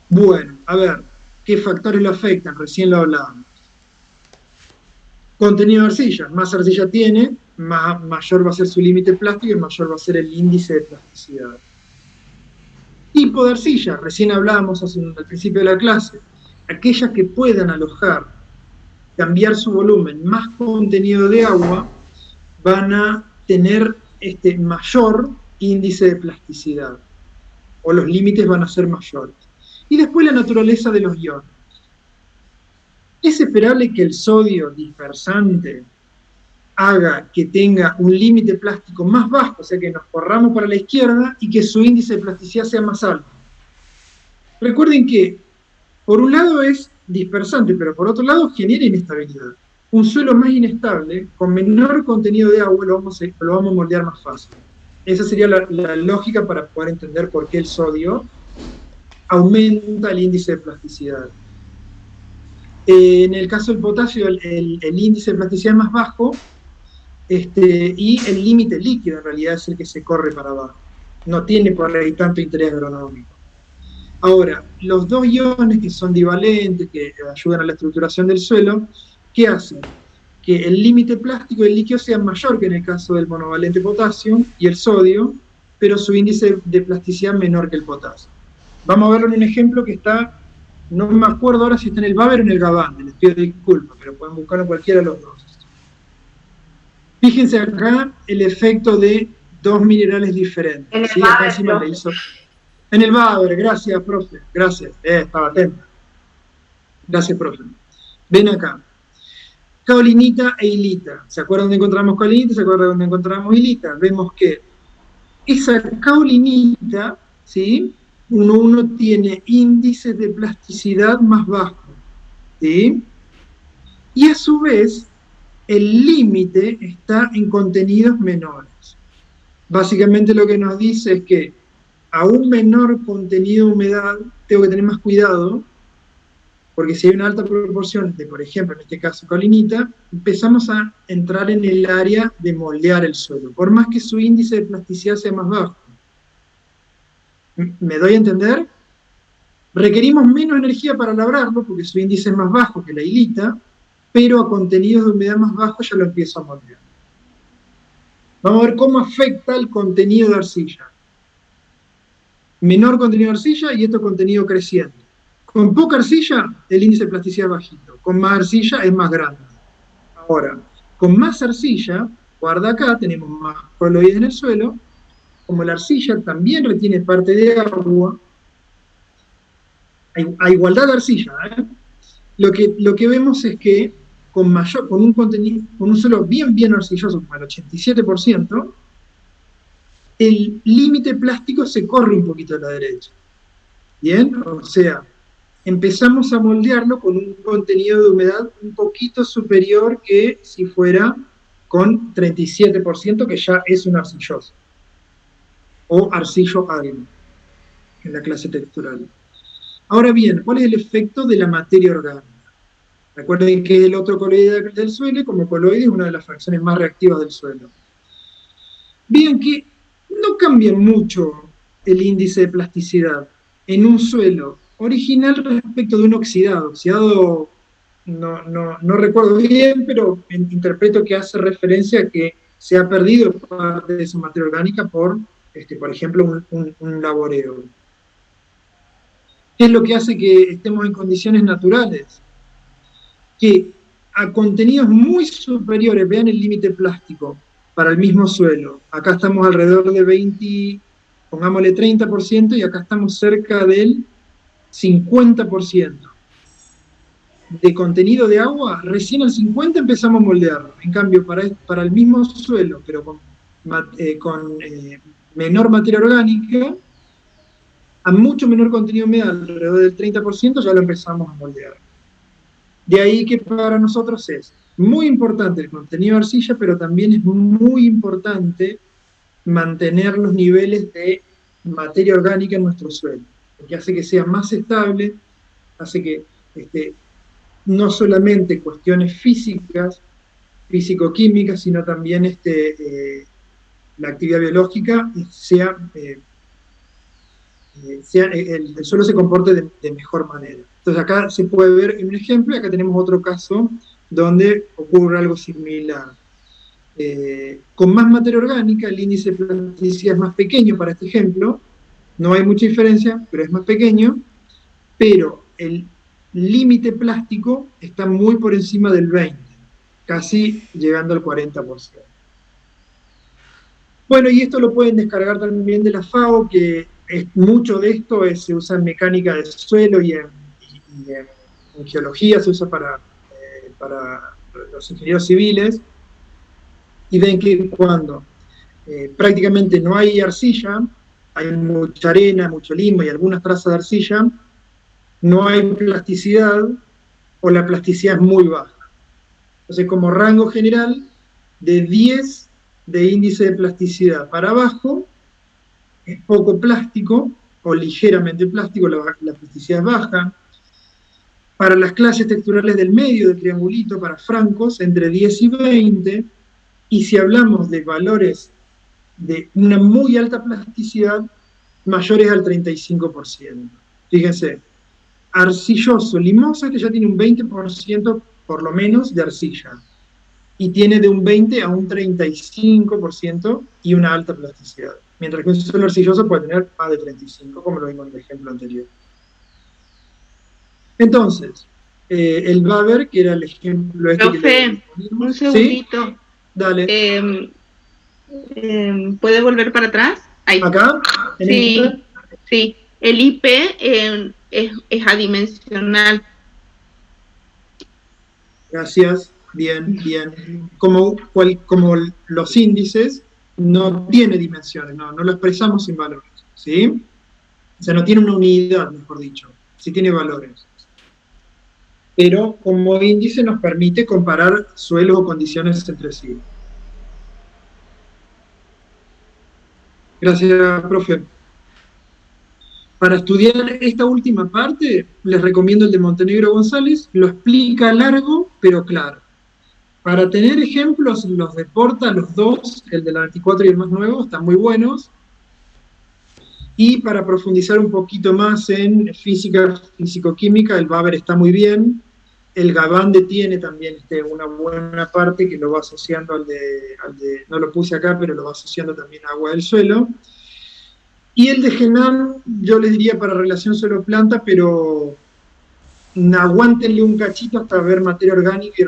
Bueno, a ver, ¿qué factores lo afectan? Recién lo hablábamos. Contenido de arcilla. Más arcilla tiene, mayor va a ser su límite plástico y mayor va a ser el índice de plasticidad. Tipo de arcilla. Recién hablábamos al principio de la clase. Aquellas que puedan alojar, cambiar su volumen, más contenido de agua, van a tener mayor índice de plasticidad. O los límites van a ser mayores. Y después la naturaleza de los iones. Es esperable que el sodio dispersante haga que tenga un límite plástico más bajo, o sea que nos corramos para la izquierda y que su índice de plasticidad sea más alto. Recuerden que, por un lado es dispersante, pero por otro lado genera inestabilidad. Un suelo más inestable, con menor contenido de agua, lo vamos a moldear más fácil. Esa sería la lógica para poder entender por qué el sodio aumenta el índice de plasticidad. En el caso del potasio, el índice de plasticidad es más bajo, y el límite líquido en realidad es el que se corre para abajo. No tiene por ahí tanto interés agronómico. Ahora, los dos iones que son divalentes, que ayudan a la estructuración del suelo, ¿qué hacen? Que el límite plástico del líquido sea mayor que en el caso del monovalente potasio y el sodio, pero su índice de plasticidad menor que el potasio. Vamos a verlo en un ejemplo que está, no me acuerdo ahora si está en el Baber o en el Gabande, les pido disculpas, pero pueden buscarlo en cualquiera de los dos. Fíjense acá el efecto de dos minerales diferentes. ¿Sí? Acá encima le hizo... En el Baber, gracias, profe, gracias, estaba atento. Gracias, profe. Ven acá. Kaolinita e hilita. ¿Se acuerdan dónde encontramos kaolinita? ¿Se acuerdan dónde encontramos hilita? Vemos que esa kaolinita, ¿sí? Uno tiene índices de plasticidad más bajos, ¿sí? Y a su vez, el límite está en contenidos menores. Básicamente lo que nos dice es que a un menor contenido de humedad tengo que tener más cuidado, porque si hay una alta proporción de, por ejemplo, en este caso kaolinita, empezamos a entrar en el área de moldear el suelo, por más que su índice de plasticidad sea más bajo. ¿Me doy a entender? Requerimos menos energía para labrarlo, porque su índice es más bajo que la hilita, pero a contenidos de humedad más bajos ya lo empiezo a moldear. Vamos a ver cómo afecta el contenido de arcilla. Menor contenido de arcilla y esto contenido creciente. Con poca arcilla, el índice de plasticidad es bajito. Con más arcilla es más grande. Ahora, con más arcilla, guarda acá, tenemos más coloides en el suelo. Como la arcilla también retiene parte de agua, a igualdad de arcilla, lo que vemos es que con un suelo bien arcilloso, como el 87%, el límite plástico se corre un poquito a la derecha. ¿Bien? O sea, empezamos a moldearlo con un contenido de humedad un poquito superior que si fuera con 37%, que ya es un arcilloso. O arcillo agrio, en la clase textural. Ahora bien, ¿cuál es el efecto de la materia orgánica? Recuerden que el otro coloide del suelo, como coloide, es una de las fracciones más reactivas del suelo. Bien que no cambia mucho el índice de plasticidad en un suelo original respecto de un oxidado. Oxidado no recuerdo bien, pero interpreto que hace referencia a que se ha perdido parte de su materia orgánica por ejemplo, un laboreo. ¿Qué es lo que hace que estemos en condiciones naturales? Que a contenidos muy superiores, vean el límite plástico para el mismo suelo. Acá estamos alrededor de 20, pongámosle 30%, y acá estamos cerca del 50%. De contenido de agua, recién al 50% empezamos a moldearlo. En cambio, para el mismo suelo, pero con menor materia orgánica, a mucho menor contenido de humedad, alrededor del 30%, ya lo empezamos a moldear. De ahí que para nosotros es muy importante el contenido de arcilla, pero también es muy importante mantener los niveles de materia orgánica en nuestro suelo, porque hace que sea más estable, hace que no solamente cuestiones físicas, físico-químicas, sino también la actividad biológica el suelo se comporte de mejor manera. Entonces acá se puede ver un ejemplo, y acá tenemos otro caso donde ocurre algo similar. Con más materia orgánica, el índice de plasticidad es más pequeño para este ejemplo, no hay mucha diferencia, pero es más pequeño, pero el límite plástico está muy por encima del 20%, casi llegando al 40%. Bueno, y esto lo pueden descargar también de la FAO, que mucho de esto se usa en mecánica del suelo y en geología, se usa para los ingenieros civiles, y ven que cuando prácticamente no hay arcilla, hay mucha arena, mucho limo y algunas trazas de arcilla, no hay plasticidad, o la plasticidad es muy baja. Entonces, como rango general, de 10 de índice de plasticidad para abajo, es poco plástico, o ligeramente plástico, la plasticidad es baja. Para las clases texturales del medio, del triangulito, para francos, entre 10 y 20, y si hablamos de valores de una muy alta plasticidad, mayores al 35%. Fíjense, arcilloso, limoso, este ya tiene un 20% por lo menos de arcilla, y tiene de un 20 a un 35% y una alta plasticidad. Mientras que un suelo arcilloso puede tener más de 35, como lo vimos en el ejemplo anterior. Entonces, el Baber, que era el ejemplo Profe, un segundito. ¿Sí? Dale. ¿Puedes volver para atrás? Ahí. ¿Acá? Sí. Sí, el IP es adimensional. Gracias, bien, bien. Como los índices, no tiene dimensiones, no lo expresamos sin valores, ¿sí? O sea, no tiene una unidad, mejor dicho, sí tiene valores. Pero como índice nos permite comparar suelos o condiciones entre sí. Gracias, profe. Para estudiar esta última parte, les recomiendo el de Montenegro González, lo explica largo, pero claro. Para tener ejemplos, los de Porta, los dos, el de la 24 y el más nuevo, están muy buenos. Y para profundizar un poquito más en física, físico-química, el Baber está muy bien. El Gabande tiene también una buena parte que lo va asociando al de, no lo puse acá, pero lo va asociando también a agua del suelo. Y el de Genan, yo les diría para relación suelo-planta, pero aguántenle un cachito hasta ver materia orgánica y